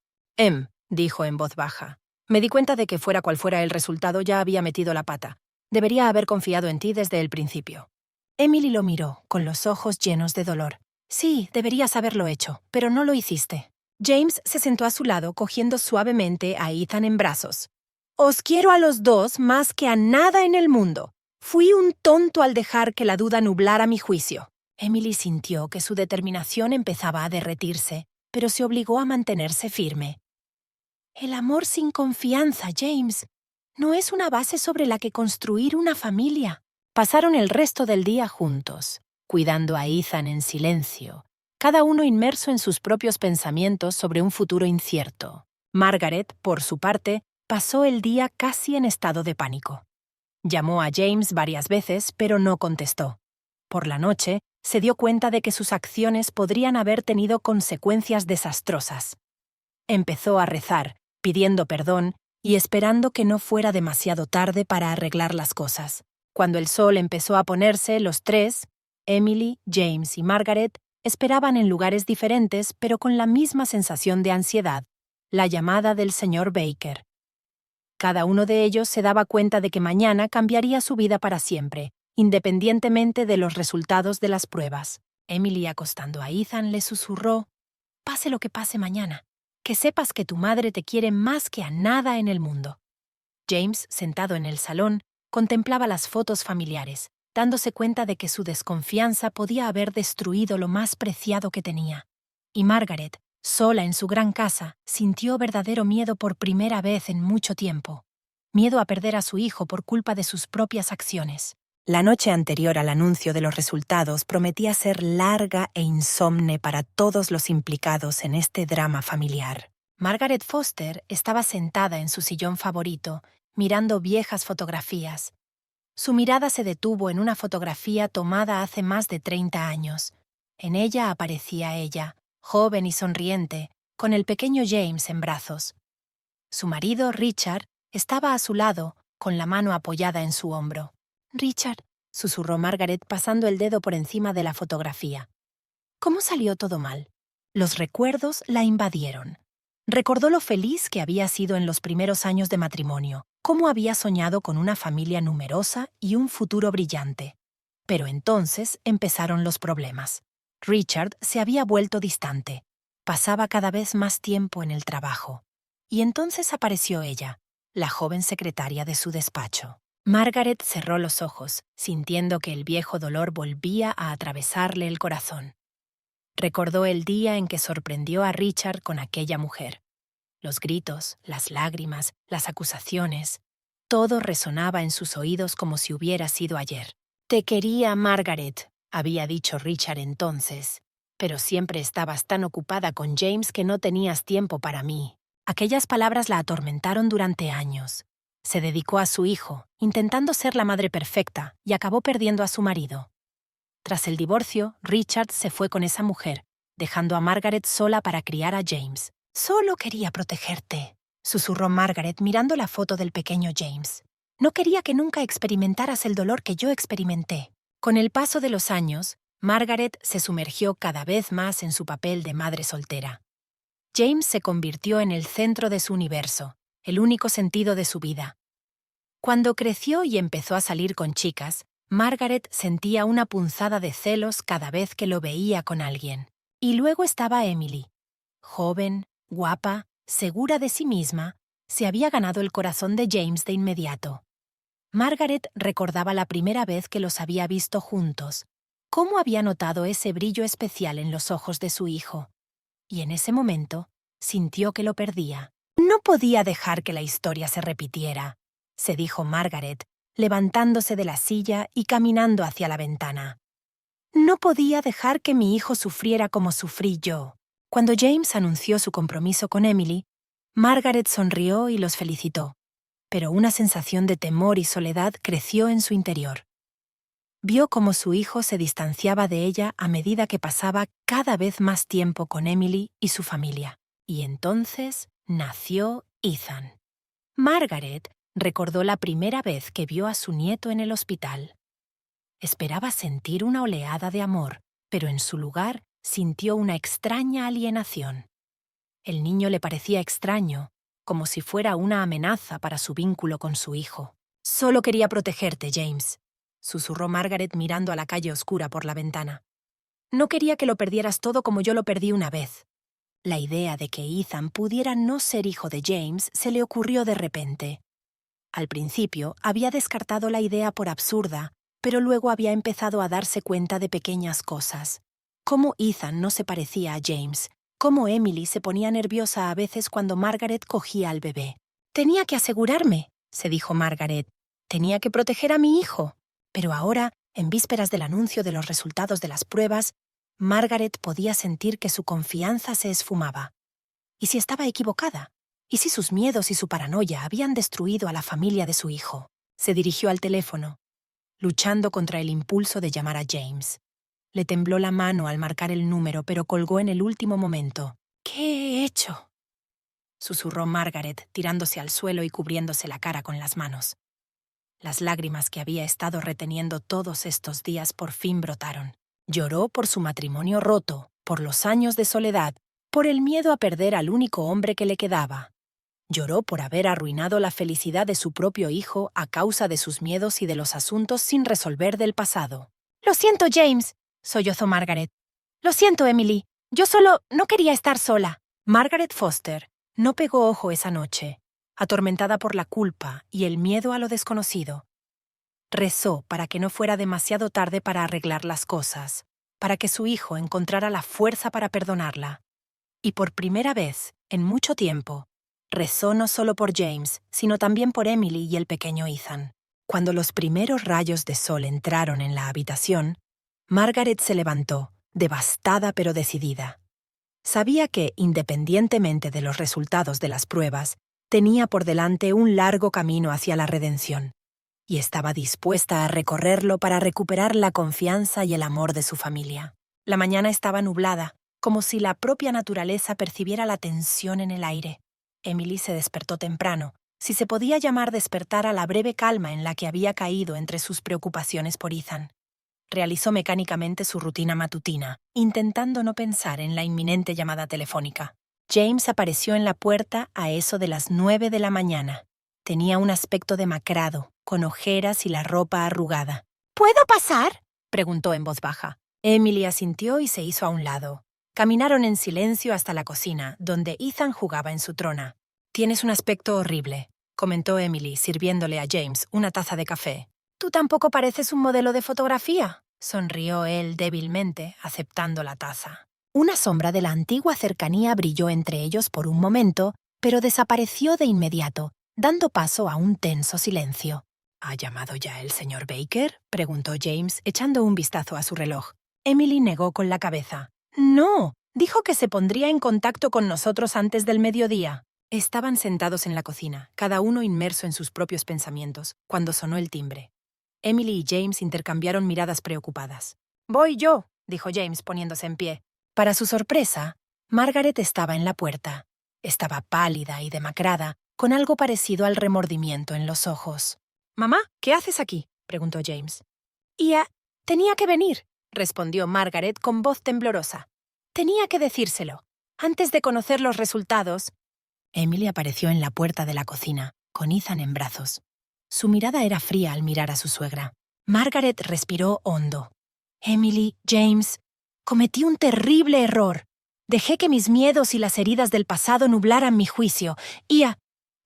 Dijo en voz baja, me di cuenta de que fuera cual fuera el resultado ya había metido la pata. Debería haber confiado en ti desde el principio. Emily lo miró, con los ojos llenos de dolor. Sí, deberías haberlo hecho, pero no lo hiciste. James se sentó a su lado, cogiendo suavemente a Ethan en brazos. Os quiero a los dos más que a nada en el mundo. Fui un tonto al dejar que la duda nublara mi juicio. Emily sintió que su determinación empezaba a derretirse, pero se obligó a mantenerse firme. El amor sin confianza, James, no es una base sobre la que construir una familia. Pasaron el resto del día juntos, cuidando a Ethan en silencio, cada uno inmerso en sus propios pensamientos sobre un futuro incierto. Margaret, por su parte, pasó el día casi en estado de pánico. Llamó a James varias veces, pero no contestó. Por la noche, se dio cuenta de que sus acciones podrían haber tenido consecuencias desastrosas. Empezó a rezar, pidiendo perdón y esperando que no fuera demasiado tarde para arreglar las cosas. Cuando el sol empezó a ponerse, los tres, Emily, James y Margaret, esperaban en lugares diferentes pero con la misma sensación de ansiedad, la llamada del señor Baker. Cada uno de ellos se daba cuenta de que mañana cambiaría su vida para siempre, independientemente de los resultados de las pruebas. Emily, acostando a Ethan, le susurró, «Pase lo que pase mañana, que sepas que tu madre te quiere más que a nada en el mundo». James, sentado en el salón, contemplaba las fotos familiares, dándose cuenta de que su desconfianza podía haber destruido lo más preciado que tenía. Y Margaret, sola en su gran casa, sintió verdadero miedo por primera vez en mucho tiempo. Miedo a perder a su hijo por culpa de sus propias acciones. La noche anterior al anuncio de los resultados prometía ser larga e insomne para todos los implicados en este drama familiar. Margaret Foster estaba sentada en su sillón favorito, mirando viejas fotografías. Su mirada se detuvo en una fotografía tomada hace más de 30 años. En ella aparecía ella, joven y sonriente, con el pequeño James en brazos. Su marido, Richard, estaba a su lado, con la mano apoyada en su hombro. «Richard», susurró Margaret pasando el dedo por encima de la fotografía. ¿Cómo salió todo mal? Los recuerdos la invadieron. Recordó lo feliz que había sido en los primeros años de matrimonio, cómo había soñado con una familia numerosa y un futuro brillante. Pero entonces empezaron los problemas. Richard se había vuelto distante. Pasaba cada vez más tiempo en el trabajo. Y entonces apareció ella, la joven secretaria de su despacho. Margaret cerró los ojos, sintiendo que el viejo dolor volvía a atravesarle el corazón. Recordó el día en que sorprendió a Richard con aquella mujer. Los gritos, las lágrimas, las acusaciones, todo resonaba en sus oídos como si hubiera sido ayer. «Te quería, Margaret», había dicho Richard entonces, «pero siempre estabas tan ocupada con James que no tenías tiempo para mí». Aquellas palabras la atormentaron durante años. Se dedicó a su hijo, intentando ser la madre perfecta, y acabó perdiendo a su marido. Tras el divorcio, Richard se fue con esa mujer, dejando a Margaret sola para criar a James. «Solo quería protegerte», susurró Margaret mirando la foto del pequeño James. «No quería que nunca experimentaras el dolor que yo experimenté». Con el paso de los años, Margaret se sumergió cada vez más en su papel de madre soltera. James se convirtió en el centro de su universo, el único sentido de su vida. Cuando creció y empezó a salir con chicas, Margaret sentía una punzada de celos cada vez que lo veía con alguien. Y luego estaba Emily. Joven, guapa, segura de sí misma, se había ganado el corazón de James de inmediato. Margaret recordaba la primera vez que los había visto juntos, cómo había notado ese brillo especial en los ojos de su hijo. Y en ese momento sintió que lo perdía. «No podía dejar que la historia se repitiera», se dijo Margaret, levantándose de la silla y caminando hacia la ventana. «No podía dejar que mi hijo sufriera como sufrí yo». Cuando James anunció su compromiso con Emily, Margaret sonrió y los felicitó. pero una sensación de temor y soledad creció en su interior. Vio cómo su hijo se distanciaba de ella a medida que pasaba cada vez más tiempo con Emily y su familia. Y entonces nació Ethan. Margaret recordó la primera vez que vio a su nieto en el hospital. Esperaba sentir una oleada de amor, pero en su lugar sintió una extraña alienación. El niño le parecía extraño, como si fuera una amenaza para su vínculo con su hijo. «Solo quería protegerte, James», susurró Margaret mirando a la calle oscura por la ventana. «No quería que lo perdieras todo como yo lo perdí una vez». La idea de que Ethan pudiera no ser hijo de James se le ocurrió de repente. Al principio había descartado la idea por absurda, pero luego había empezado a darse cuenta de pequeñas cosas. Cómo Ethan no se parecía a James, cómo Emily se ponía nerviosa a veces cuando Margaret cogía al bebé. «Tenía que asegurarme», se dijo Margaret. «Tenía que proteger a mi hijo». Pero ahora, en vísperas del anuncio de los resultados de las pruebas, Margaret podía sentir que su confianza se esfumaba. ¿Y si estaba equivocada? ¿Y si sus miedos y su paranoia habían destruido a la familia de su hijo? Se dirigió al teléfono, luchando contra el impulso de llamar a James. Le tembló la mano al marcar el número, pero colgó en el último momento. «¿Qué he hecho?», susurró Margaret, tirándose al suelo y cubriéndose la cara con las manos. Las lágrimas que había estado reteniendo todos estos días por fin brotaron. Lloró por su matrimonio roto, por los años de soledad, por el miedo a perder al único hombre que le quedaba. Lloró por haber arruinado la felicidad de su propio hijo a causa de sus miedos y de los asuntos sin resolver del pasado. «Lo siento, James», sollozó Margaret. «Lo siento, Emily. Yo solo no quería estar sola». Margaret Foster no pegó ojo esa noche, atormentada por la culpa y el miedo a lo desconocido. Rezó para que no fuera demasiado tarde para arreglar las cosas, para que su hijo encontrara la fuerza para perdonarla. Y por primera vez, en mucho tiempo, rezó no solo por James, sino también por Emily y el pequeño Ethan. Cuando los primeros rayos de sol entraron en la habitación, Margaret se levantó, devastada pero decidida. Sabía que, independientemente de los resultados de las pruebas, tenía por delante un largo camino hacia la redención, y estaba dispuesta a recorrerlo para recuperar la confianza y el amor de su familia. La mañana estaba nublada, como si la propia naturaleza percibiera la tensión en el aire. Emily se despertó temprano, si se podía llamar despertar a la breve calma en la que había caído entre sus preocupaciones por Ethan. Realizó mecánicamente su rutina matutina, intentando no pensar en la inminente llamada telefónica. James apareció en la puerta a eso de las 9 de la mañana. Tenía un aspecto demacrado, con ojeras y la ropa arrugada. ¿Puedo pasar?, preguntó en voz baja. Emily asintió y se hizo a un lado. Caminaron en silencio hasta la cocina, donde Ethan jugaba en su trona. «Tienes un aspecto horrible», comentó Emily, sirviéndole a James una taza de café. «Tú tampoco pareces un modelo de fotografía», sonrió él débilmente, aceptando la taza. Una sombra de la antigua cercanía brilló entre ellos por un momento, pero desapareció de inmediato, dando paso a un tenso silencio. «¿Ha llamado ya el señor Baker?», preguntó James, echando un vistazo a su reloj. Emily negó con la cabeza. «No, dijo que se pondría en contacto con nosotros antes del mediodía». Estaban sentados en la cocina, cada uno inmerso en sus propios pensamientos, cuando sonó el timbre. Emily y James intercambiaron miradas preocupadas. «Voy yo», dijo James poniéndose en pie. Para su sorpresa, Margaret estaba en la puerta. Estaba pálida y demacrada, con algo parecido al remordimiento en los ojos. «Mamá, ¿qué haces aquí?», preguntó James. Tenía que venir», respondió Margaret con voz temblorosa. «Tenía que decírselo. Antes de conocer los resultados». Emily apareció en la puerta de la cocina, con Ethan en brazos. Su mirada era fría al mirar a su suegra. Margaret respiró hondo. «Emily, James, cometí un terrible error. Dejé que mis miedos y las heridas del pasado nublaran mi juicio.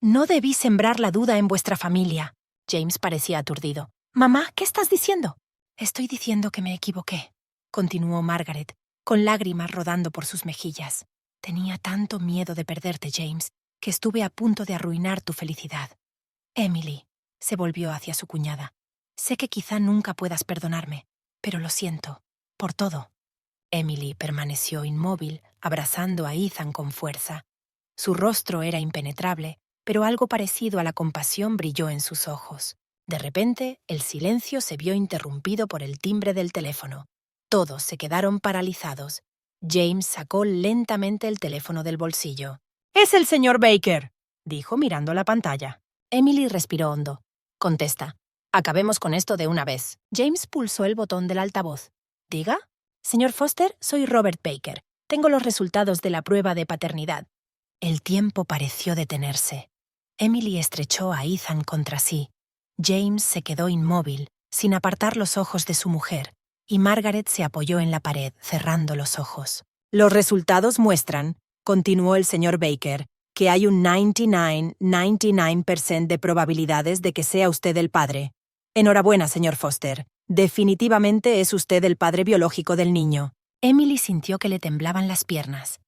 No debí sembrar la duda en vuestra familia». James parecía aturdido. «Mamá, ¿qué estás diciendo?» «Estoy diciendo que me equivoqué», continuó Margaret, con lágrimas rodando por sus mejillas. «Tenía tanto miedo de perderte, James, que estuve a punto de arruinar tu felicidad». «Emily», se volvió hacia su cuñada, «sé que quizá nunca puedas perdonarme, pero lo siento, por todo». Emily permaneció inmóvil, abrazando a Ethan con fuerza. Su rostro era impenetrable, pero algo parecido a la compasión brilló en sus ojos. De repente, el silencio se vio interrumpido por el timbre del teléfono. Todos se quedaron paralizados. James sacó lentamente el teléfono del bolsillo. «¡Es el señor Baker!», dijo mirando la pantalla. Emily respiró hondo. «Contesta. Acabemos con esto de una vez». James pulsó el botón del altavoz. «¿Diga?» «Señor Foster, soy Robert Baker. Tengo los resultados de la prueba de paternidad». El tiempo pareció detenerse. Emily estrechó a Ethan contra sí. James se quedó inmóvil, sin apartar los ojos de su mujer, y Margaret se apoyó en la pared, cerrando los ojos. «Los resultados muestran», continuó el señor Baker, «que hay un 99% de probabilidades de que sea usted el padre. Enhorabuena, señor Foster. Definitivamente es usted el padre biológico del niño». Emily sintió que le temblaban las piernas.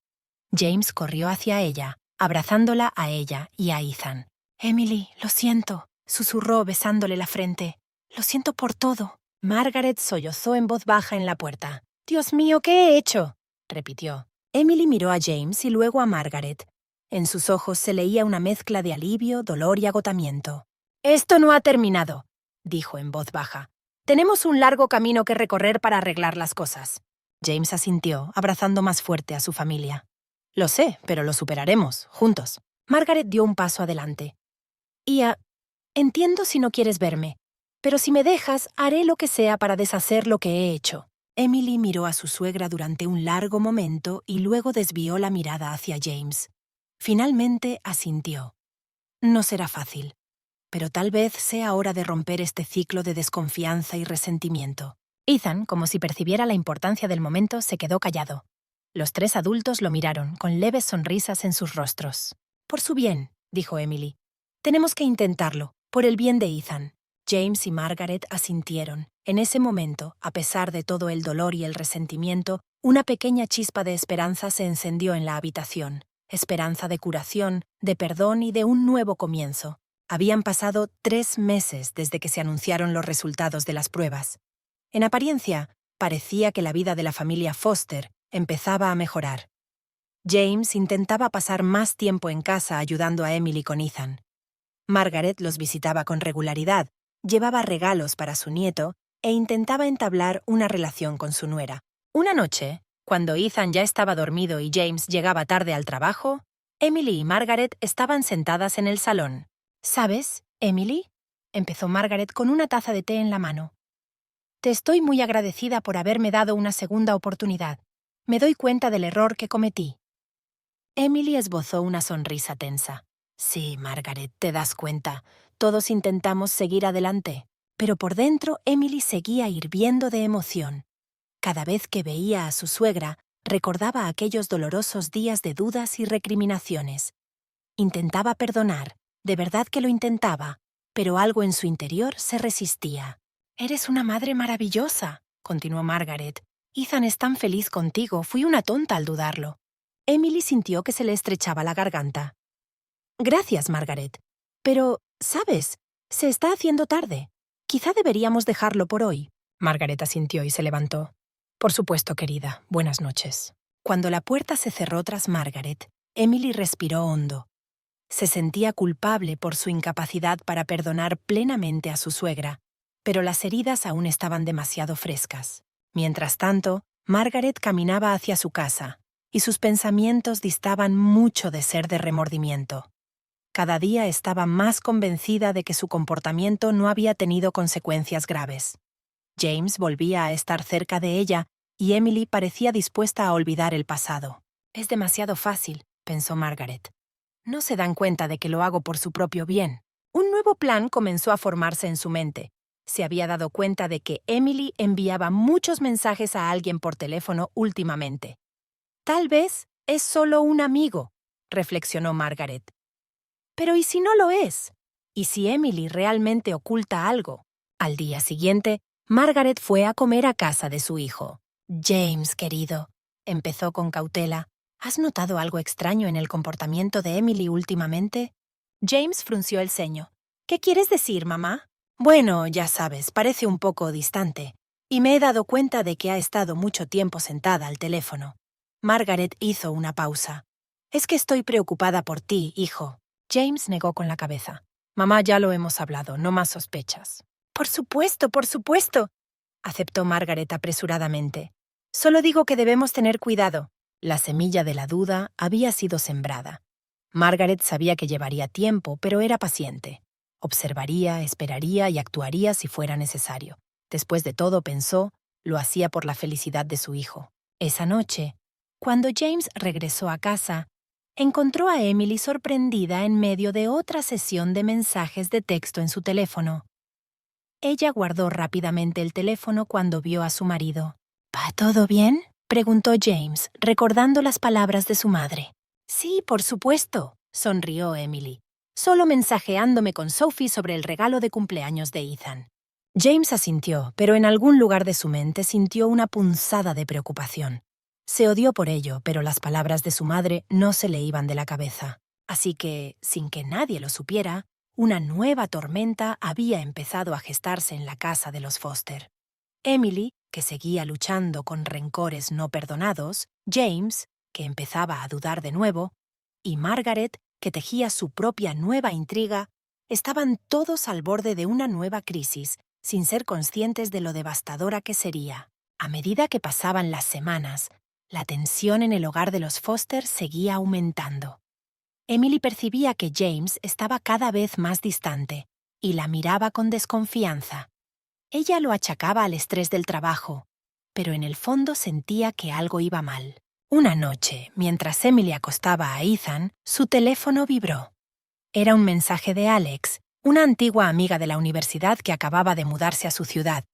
James corrió hacia ella, abrazándola a ella y a Ethan. «Emily, lo siento», susurró besándole la frente. «Lo siento por todo». Margaret sollozó en voz baja en la puerta. «Dios mío, ¿qué he hecho?», repitió. Emily miró a James y luego a Margaret. En sus ojos se leía una mezcla de alivio, dolor y agotamiento. «Esto no ha terminado», dijo en voz baja. «Tenemos un largo camino que recorrer para arreglar las cosas». James asintió, abrazando más fuerte a su familia. «Lo sé, pero lo superaremos, juntos». Margaret dio un paso adelante. Entiendo si no quieres verme, pero si me dejas, haré lo que sea para deshacer lo que he hecho». Emily miró a su suegra durante un largo momento y luego desvió la mirada hacia James. Finalmente asintió. «No será fácil, pero tal vez sea hora de romper este ciclo de desconfianza y resentimiento». Ethan, como si percibiera la importancia del momento, se quedó callado. Los tres adultos lo miraron, con leves sonrisas en sus rostros. «Por su bien», dijo Emily. «Tenemos que intentarlo, por el bien de Ethan». James y Margaret asintieron. En ese momento, a pesar de todo el dolor y el resentimiento, una pequeña chispa de esperanza se encendió en la habitación. Esperanza de curación, de perdón y de un nuevo comienzo. Habían pasado 3 meses desde que se anunciaron los resultados de las pruebas. En apariencia, parecía que la vida de la familia Foster empezaba a mejorar. James intentaba pasar más tiempo en casa ayudando a Emily con Ethan. Margaret los visitaba con regularidad, llevaba regalos para su nieto e intentaba entablar una relación con su nuera. Una noche, cuando Ethan ya estaba dormido y James llegaba tarde al trabajo, Emily y Margaret estaban sentadas en el salón. «¿Sabes, Emily?», empezó Margaret con una taza de té en la mano. «Te estoy muy agradecida por haberme dado una segunda oportunidad. Me doy cuenta del error que cometí». Emily esbozó una sonrisa tensa. «Sí, Margaret, te das cuenta. Todos intentamos seguir adelante». Pero por dentro Emily seguía hirviendo de emoción. Cada vez que veía a su suegra, recordaba aquellos dolorosos días de dudas y recriminaciones. Intentaba perdonar, de verdad que lo intentaba, pero algo en su interior se resistía. «Eres una madre maravillosa», continuó Margaret. «Ethan es tan feliz contigo, fui una tonta al dudarlo». Emily sintió que se le estrechaba la garganta. «Gracias, Margaret. Pero, ¿sabes? Se está haciendo tarde. Quizá deberíamos dejarlo por hoy». Margaret asintió y se levantó. «Por supuesto, querida. Buenas noches». Cuando la puerta se cerró tras Margaret, Emily respiró hondo. Se sentía culpable por su incapacidad para perdonar plenamente a su suegra, pero las heridas aún estaban demasiado frescas. Mientras tanto, Margaret caminaba hacia su casa, y sus pensamientos distaban mucho de ser de remordimiento. Cada día estaba más convencida de que su comportamiento no había tenido consecuencias graves. James volvía a estar cerca de ella y Emily parecía dispuesta a olvidar el pasado. «Es demasiado fácil», pensó Margaret. «No se dan cuenta de que lo hago por su propio bien». Un nuevo plan comenzó a formarse en su mente. Se había dado cuenta de que Emily enviaba muchos mensajes a alguien por teléfono últimamente. «Tal vez es solo un amigo», reflexionó Margaret. «Pero ¿y si no lo es? ¿Y si Emily realmente oculta algo?» Al día siguiente, Margaret fue a comer a casa de su hijo. «James, querido», empezó con cautela, ¿has notado algo extraño en el comportamiento de Emily últimamente? James frunció el ceño. «¿Qué quieres decir, mamá?» «Bueno, ya sabes, parece un poco distante. Y me he dado cuenta de que ha estado mucho tiempo sentada al teléfono». Margaret hizo una pausa. «Es que estoy preocupada por ti, hijo». James negó con la cabeza. Mamá, ya lo hemos hablado, no más sospechas. Por supuesto, aceptó Margaret apresuradamente. Solo digo que debemos tener cuidado. La semilla de la duda había sido sembrada. Margaret sabía que llevaría tiempo, pero era paciente. Observaría, esperaría y actuaría si fuera necesario. Después de todo, pensó, lo hacía por la felicidad de su hijo. Esa noche, cuando James regresó a casa, encontró a Emily sorprendida en medio de otra sesión de mensajes de texto en su teléfono. Ella guardó rápidamente el teléfono cuando vio a su marido. ¿Va todo bien?, preguntó James, recordando las palabras de su madre. Sí, por supuesto, sonrió Emily, solo mensajeándome con Sophie sobre el regalo de cumpleaños de Ethan. James asintió, pero en algún lugar de su mente sintió una punzada de preocupación. Se odió por ello, pero las palabras de su madre no se le iban de la cabeza. Así que, sin que nadie lo supiera, una nueva tormenta había empezado a gestarse en la casa de los Foster. Emily, que seguía luchando con rencores no perdonados, James, que empezaba a dudar de nuevo, y Margaret, que tejía su propia nueva intriga, estaban todos al borde de una nueva crisis, sin ser conscientes de lo devastadora que sería. A medida que pasaban las semanas, la tensión en el hogar de los Foster seguía aumentando. Emily percibía que James estaba cada vez más distante y la miraba con desconfianza. Ella lo achacaba al estrés del trabajo, pero en el fondo sentía que algo iba mal. Una noche, mientras Emily acostaba a Ethan, su teléfono vibró. Era un mensaje de Alex, una antigua amiga de la universidad que acababa de mudarse a su ciudad.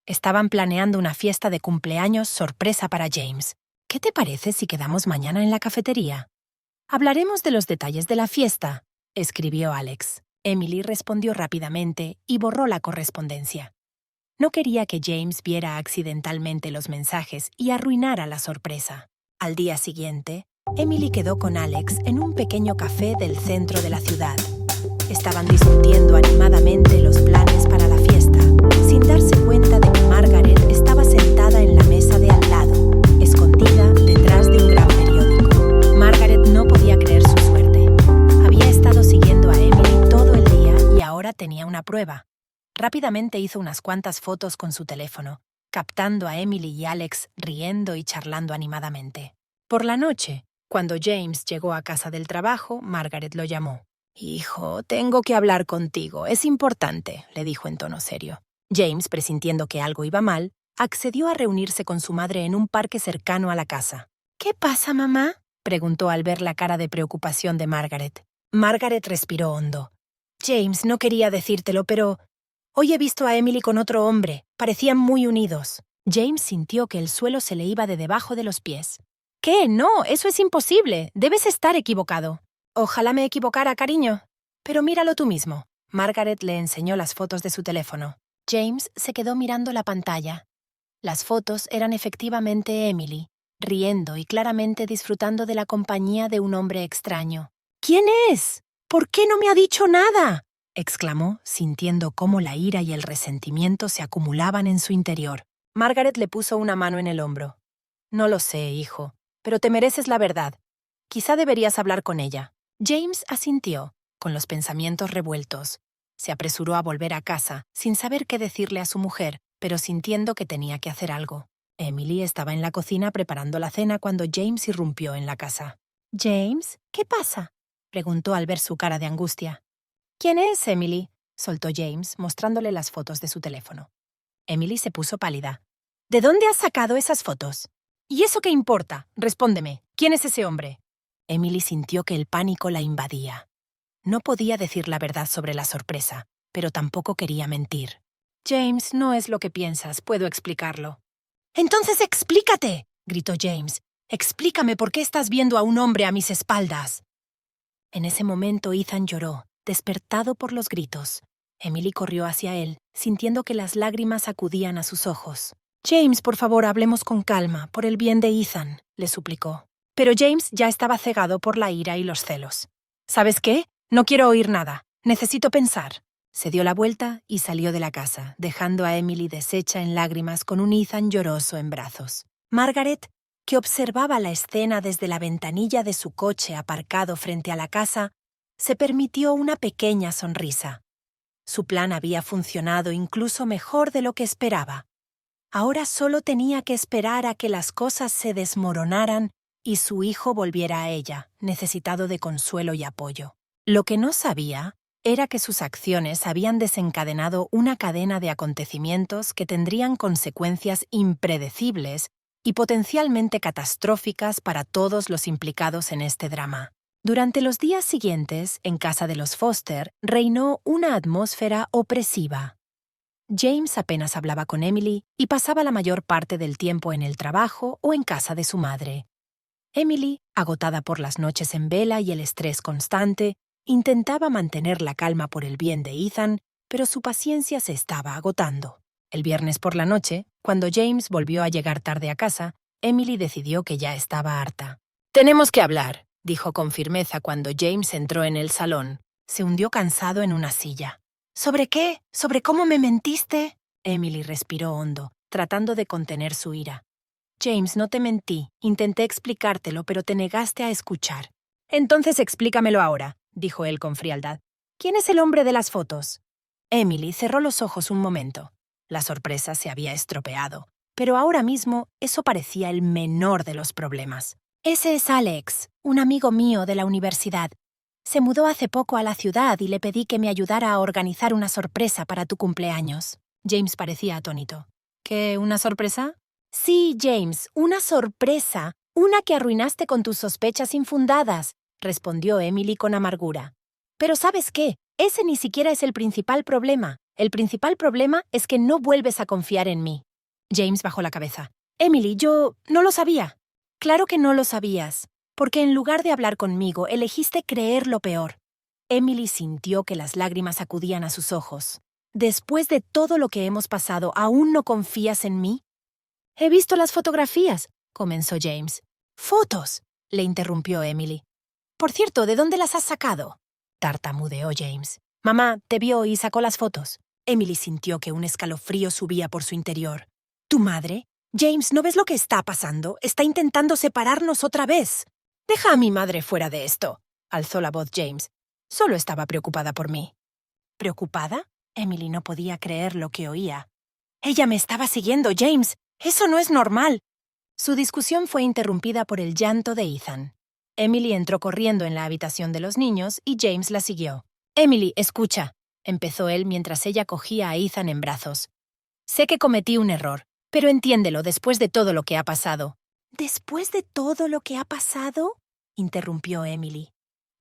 Estaban planeando una fiesta de cumpleaños sorpresa para James. ¿Qué te parece si quedamos mañana en la cafetería? Hablaremos de los detalles de la fiesta, escribió Alex. Emily respondió rápidamente y borró la correspondencia. No quería que James viera accidentalmente los mensajes y arruinara la sorpresa. Al día siguiente, Emily quedó con Alex en un pequeño café del centro de la ciudad. Estaban discutiendo animadamente los planes para la fiesta, sin darse cuenta de que Margaret estaba sentada en la mesa de al lado, escondida detrás de un gran periódico. Margaret no podía creer su suerte. Había estado siguiendo a Emily todo el día y ahora tenía una prueba. Rápidamente hizo unas cuantas fotos con su teléfono, captando a Emily y Alex riendo y charlando animadamente. Por la noche, cuando James llegó a casa del trabajo, Margaret lo llamó. «Hijo, tengo que hablar contigo, es importante», le dijo en tono serio. James, presintiendo que algo iba mal, accedió a reunirse con su madre en un parque cercano a la casa. «¿Qué pasa, mamá?», preguntó al ver la cara de preocupación de Margaret. Margaret respiró hondo. «James, no quería decírtelo, pero hoy he visto a Emily con otro hombre. Parecían muy unidos». James sintió que el suelo se le iba de debajo de los pies. «¿Qué? No, eso es imposible. Debes estar equivocado». «Ojalá me equivocara, cariño». «Pero míralo tú mismo». Margaret le enseñó las fotos de su teléfono. James se quedó mirando la pantalla. Las fotos eran efectivamente Emily, riendo y claramente disfrutando de la compañía de un hombre extraño. «¿Quién es? ¿Por qué no me ha dicho nada?», exclamó, sintiendo cómo la ira y el resentimiento se acumulaban en su interior. Margaret le puso una mano en el hombro. «No lo sé, hijo, pero te mereces la verdad. Quizá deberías hablar con ella». James asintió, con los pensamientos revueltos. Se apresuró a volver a casa, sin saber qué decirle a su mujer, pero sintiendo que tenía que hacer algo. Emily estaba en la cocina preparando la cena cuando James irrumpió en la casa. «James, ¿qué pasa?», preguntó al ver su cara de angustia. «¿Quién es Emily?», soltó James, mostrándole las fotos de su teléfono. Emily se puso pálida. «¿De dónde has sacado esas fotos?». «¿Y eso qué importa? Respóndeme. ¿Quién es ese hombre?». Emily sintió que el pánico la invadía. No podía decir la verdad sobre la sorpresa, pero tampoco quería mentir. «James, no es lo que piensas, puedo explicarlo». «Entonces explícate», gritó James. «Explícame por qué estás viendo a un hombre a mis espaldas». En ese momento Ethan lloró, despertado por los gritos. Emily corrió hacia él, sintiendo que las lágrimas acudían a sus ojos. «James, por favor, hablemos con calma, por el bien de Ethan», le suplicó. Pero James ya estaba cegado por la ira y los celos. «¿Sabes qué? No quiero oír nada. Necesito pensar». Se dio la vuelta y salió de la casa, dejando a Emily deshecha en lágrimas con un Ethan lloroso en brazos. Margaret, que observaba la escena desde la ventanilla de su coche aparcado frente a la casa, se permitió una pequeña sonrisa. Su plan había funcionado incluso mejor de lo que esperaba. Ahora solo tenía que esperar a que las cosas se desmoronaran y su hijo volviera a ella, necesitado de consuelo y apoyo. Lo que no sabía era que sus acciones habían desencadenado una cadena de acontecimientos que tendrían consecuencias impredecibles y potencialmente catastróficas para todos los implicados en este drama. Durante los días siguientes, en casa de los Foster, reinó una atmósfera opresiva. James apenas hablaba con Emily y pasaba la mayor parte del tiempo en el trabajo o en casa de su madre. Emily, agotada por las noches en vela y el estrés constante, intentaba mantener la calma por el bien de Ethan, pero su paciencia se estaba agotando. El viernes por la noche, cuando James volvió a llegar tarde a casa, Emily decidió que ya estaba harta. «Tenemos que hablar», dijo con firmeza cuando James entró en el salón. Se hundió cansado en una silla. «¿Sobre qué? ¿Sobre cómo me mentiste?» Emily respiró hondo, tratando de contener su ira. «James, no te mentí. Intenté explicártelo, pero te negaste a escuchar». «Entonces explícamelo ahora», dijo él con frialdad. «¿Quién es el hombre de las fotos?» Emily cerró los ojos un momento. La sorpresa se había estropeado, pero ahora mismo eso parecía el menor de los problemas. «Ese es Alex, un amigo mío de la universidad. Se mudó hace poco a la ciudad y le pedí que me ayudara a organizar una sorpresa para tu cumpleaños». James parecía atónito. ¿Qué, una sorpresa? «Sí, James, una sorpresa. Una que arruinaste con tus sospechas infundadas», respondió Emily con amargura. «Pero ¿sabes qué? Ese ni siquiera es el principal problema. El principal problema es que no vuelves a confiar en mí». James bajó la cabeza. «Emily, yo no lo sabía». «Claro que no lo sabías, porque en lugar de hablar conmigo, elegiste creer lo peor». Emily sintió que las lágrimas acudían a sus ojos. «¿Después de todo lo que hemos pasado, aún no confías en mí?» «He visto las fotografías», comenzó James. «¿Fotos?», le interrumpió Emily. «Por cierto, ¿de dónde las has sacado?», tartamudeó James. «Mamá te vio y sacó las fotos». Emily sintió que un escalofrío subía por su interior. «¿Tu madre? James, ¿no ves lo que está pasando? Está intentando separarnos otra vez». «Deja a mi madre fuera de esto», alzó la voz James. «Solo estaba preocupada por mí». ¿Preocupada? Emily no podía creer lo que oía. «Ella me estaba siguiendo, James. Eso no es normal». Su discusión fue interrumpida por el llanto de Ethan. Emily entró corriendo en la habitación de los niños y James la siguió. «Emily, escucha», empezó él mientras ella cogía a Ethan en brazos. «Sé que cometí un error, pero entiéndelo después de todo lo que ha pasado». «¿Después de todo lo que ha pasado?», interrumpió Emily.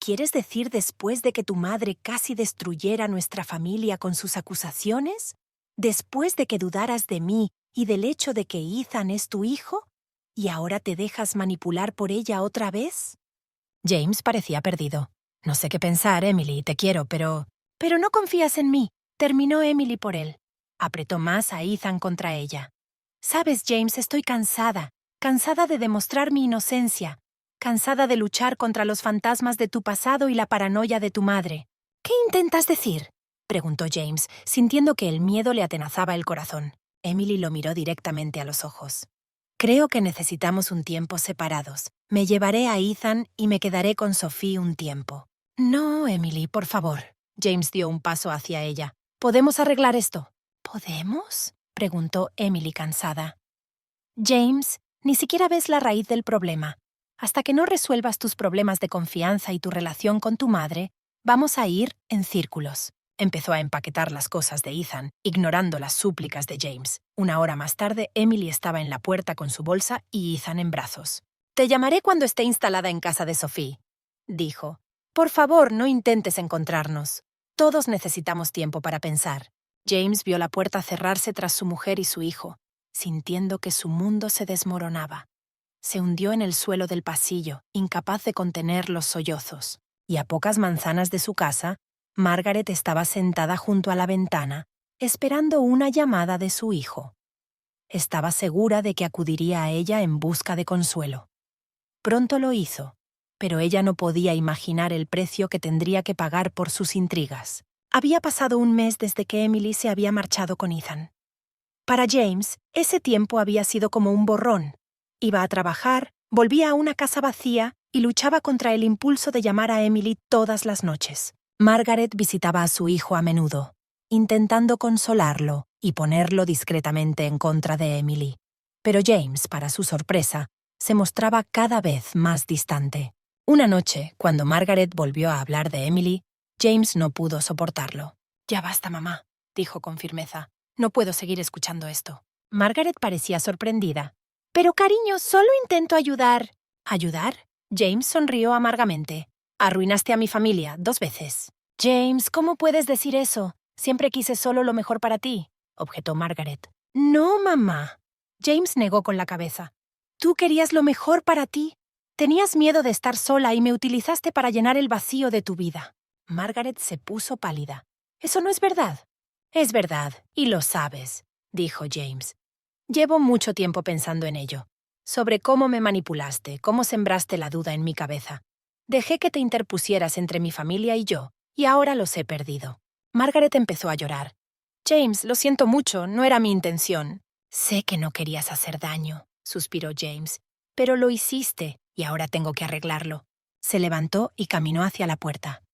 «¿Quieres decir después de que tu madre casi destruyera nuestra familia con sus acusaciones? ¿Después de que dudaras de mí y del hecho de que Ethan es tu hijo? ¿Y ahora te dejas manipular por ella otra vez?» James parecía perdido. «No sé qué pensar, Emily, te quiero, pero...» «Pero no confías en mí», terminó Emily por él. Apretó más a Ethan contra ella. «Sabes, James, estoy cansada de demostrar mi inocencia, cansada de luchar contra los fantasmas de tu pasado y la paranoia de tu madre». «¿Qué intentas decir?», preguntó James, sintiendo que el miedo le atenazaba el corazón. Emily lo miró directamente a los ojos. «Creo que necesitamos un tiempo separados. Me llevaré a Ethan y me quedaré con Sophie un tiempo». «No, Emily, por favor». James dio un paso hacia ella. «¿Podemos arreglar esto?» «¿Podemos?», preguntó Emily cansada. «James, ni siquiera ves la raíz del problema. Hasta que no resuelvas tus problemas de confianza y tu relación con tu madre, vamos a ir en círculos». Empezó a empaquetar las cosas de Ethan, ignorando las súplicas de James. Una hora más tarde, Emily estaba en la puerta con su bolsa y Ethan en brazos. «Te llamaré cuando esté instalada en casa de Sophie», dijo. «Por favor, no intentes encontrarnos. Todos necesitamos tiempo para pensar». James vio la puerta cerrarse tras su mujer y su hijo, sintiendo que su mundo se desmoronaba. Se hundió en el suelo del pasillo, incapaz de contener los sollozos. Y a pocas manzanas de su casa, Margaret estaba sentada junto a la ventana, esperando una llamada de su hijo. Estaba segura de que acudiría a ella en busca de consuelo. Pronto lo hizo, pero ella no podía imaginar el precio que tendría que pagar por sus intrigas. Había pasado un mes desde que Emily se había marchado con Ethan. Para James, ese tiempo había sido como un borrón. Iba a trabajar, volvía a una casa vacía y luchaba contra el impulso de llamar a Emily todas las noches. Margaret visitaba a su hijo a menudo, intentando consolarlo y ponerlo discretamente en contra de Emily. Pero James, para su sorpresa, se mostraba cada vez más distante. Una noche, cuando Margaret volvió a hablar de Emily, James no pudo soportarlo. «Ya basta, mamá», dijo con firmeza. «No puedo seguir escuchando esto». Margaret parecía sorprendida. «Pero, cariño, solo intento ayudar». ¿Ayudar? James sonrió amargamente. «Arruinaste a mi familia 2 veces». «James, ¿cómo puedes decir eso? Siempre quise solo lo mejor para ti», objetó Margaret. «No, mamá». James negó con la cabeza. «Tú querías lo mejor para ti. Tenías miedo de estar sola y me utilizaste para llenar el vacío de tu vida». Margaret se puso pálida. «Eso no es verdad». «Es verdad, y lo sabes», dijo James. «Llevo mucho tiempo pensando en ello. Sobre cómo me manipulaste, cómo sembraste la duda en mi cabeza. Dejé que te interpusieras entre mi familia y yo, y ahora los he perdido». Margaret empezó a llorar. «James, lo siento mucho, no era mi intención». «Sé que no querías hacer daño», suspiró James, «pero lo hiciste, y ahora tengo que arreglarlo». Se levantó y caminó hacia la puerta.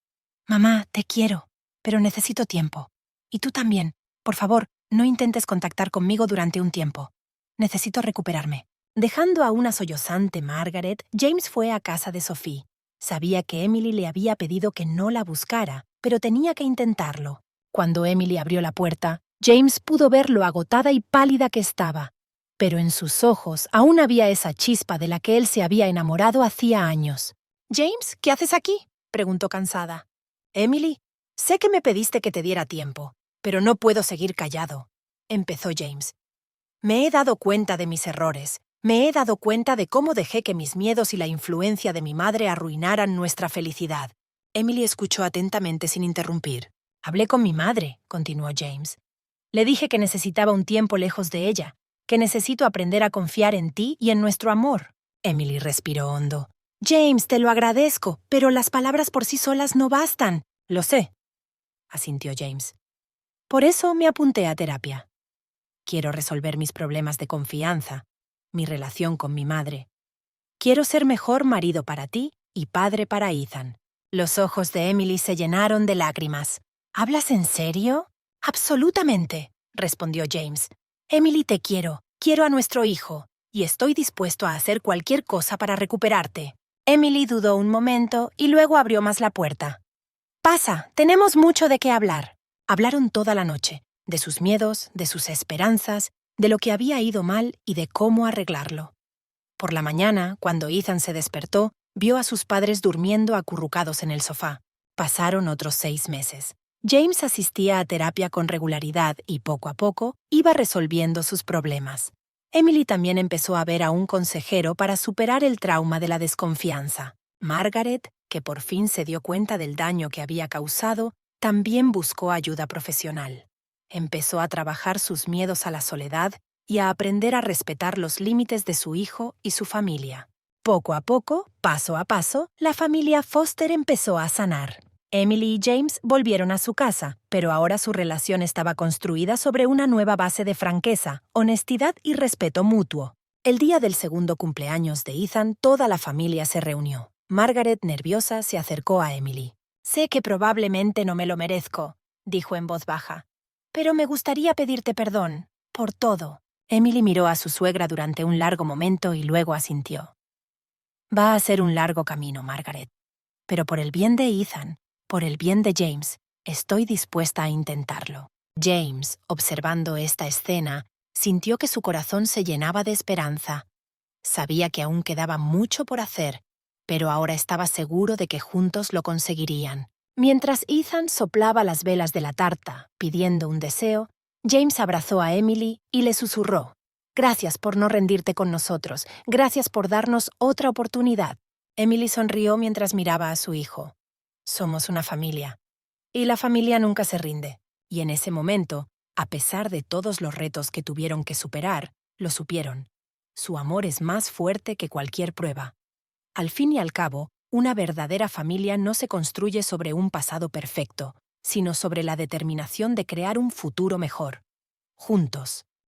«Mamá, te quiero, pero necesito tiempo. Y tú también. Por favor, no intentes contactar conmigo durante un tiempo. Necesito recuperarme». Dejando a una sollozante Margaret, James fue a casa de Sophie. Sabía que Emily le había pedido que no la buscara, pero tenía que intentarlo. Cuando Emily abrió la puerta, James pudo ver lo agotada y pálida que estaba. Pero en sus ojos aún había esa chispa de la que él se había enamorado hacía años. «James, ¿qué haces aquí?», preguntó cansada. «Emily, sé que me pediste que te diera tiempo, pero no puedo seguir callado», empezó James. «Me he dado cuenta de mis errores. Me he dado cuenta de cómo dejé que mis miedos y la influencia de mi madre arruinaran nuestra felicidad». Emily escuchó atentamente sin interrumpir. «Hablé con mi madre», continuó James. «Le dije que necesitaba un tiempo lejos de ella, que necesito aprender a confiar en ti y en nuestro amor». Emily respiró hondo. «James, te lo agradezco, pero las palabras por sí solas no bastan». «Lo sé», asintió James. «Por eso me apunté a terapia. Quiero resolver mis problemas de confianza, mi relación con mi madre. Quiero ser mejor marido para ti y padre para Ethan». Los ojos de Emily se llenaron de lágrimas. «¿Hablas en serio?» «Absolutamente», respondió James. «Emily, te quiero a nuestro hijo, y estoy dispuesto a hacer cualquier cosa para recuperarte». Emily dudó un momento y luego abrió más la puerta. «Pasa, tenemos mucho de qué hablar». Hablaron toda la noche, de sus miedos, de sus esperanzas, de lo que había ido mal y de cómo arreglarlo. Por la mañana, cuando Ethan se despertó, vio a sus padres durmiendo acurrucados en el sofá. Pasaron otros 6 meses. James asistía a terapia con regularidad y poco a poco iba resolviendo sus problemas. Emily también empezó a ver a un consejero para superar el trauma de la desconfianza. Margaret, que por fin se dio cuenta del daño que había causado, también buscó ayuda profesional. Empezó a trabajar sus miedos a la soledad y a aprender a respetar los límites de su hijo y su familia. Poco a poco, paso a paso, la familia Foster empezó a sanar. Emily y James volvieron a su casa, pero ahora su relación estaba construida sobre una nueva base de franqueza, honestidad y respeto mutuo. El día del segundo cumpleaños de Ethan, toda la familia se reunió. Margaret, nerviosa, se acercó a Emily. «Sé que probablemente no me lo merezco», dijo en voz baja, «pero me gustaría pedirte perdón por todo». Emily miró a su suegra durante un largo momento y luego asintió. «Va a ser un largo camino, Margaret. Pero por el bien de Ethan, por el bien de James, estoy dispuesta a intentarlo». James, observando esta escena, sintió que su corazón se llenaba de esperanza. Sabía que aún quedaba mucho por hacer, pero ahora estaba seguro de que juntos lo conseguirían. Mientras Ethan soplaba las velas de la tarta, pidiendo un deseo, James abrazó a Emily y le susurró: «Gracias por no rendirte con nosotros. Gracias por darnos otra oportunidad». Emily sonrió mientras miraba a su hijo. «Somos una familia. Y la familia nunca se rinde». Y en ese momento, a pesar de todos los retos que tuvieron que superar, lo supieron. Su amor es más fuerte que cualquier prueba. Al fin y al cabo, una verdadera familia no se construye sobre un pasado perfecto, sino sobre la determinación de crear un futuro mejor. Juntos.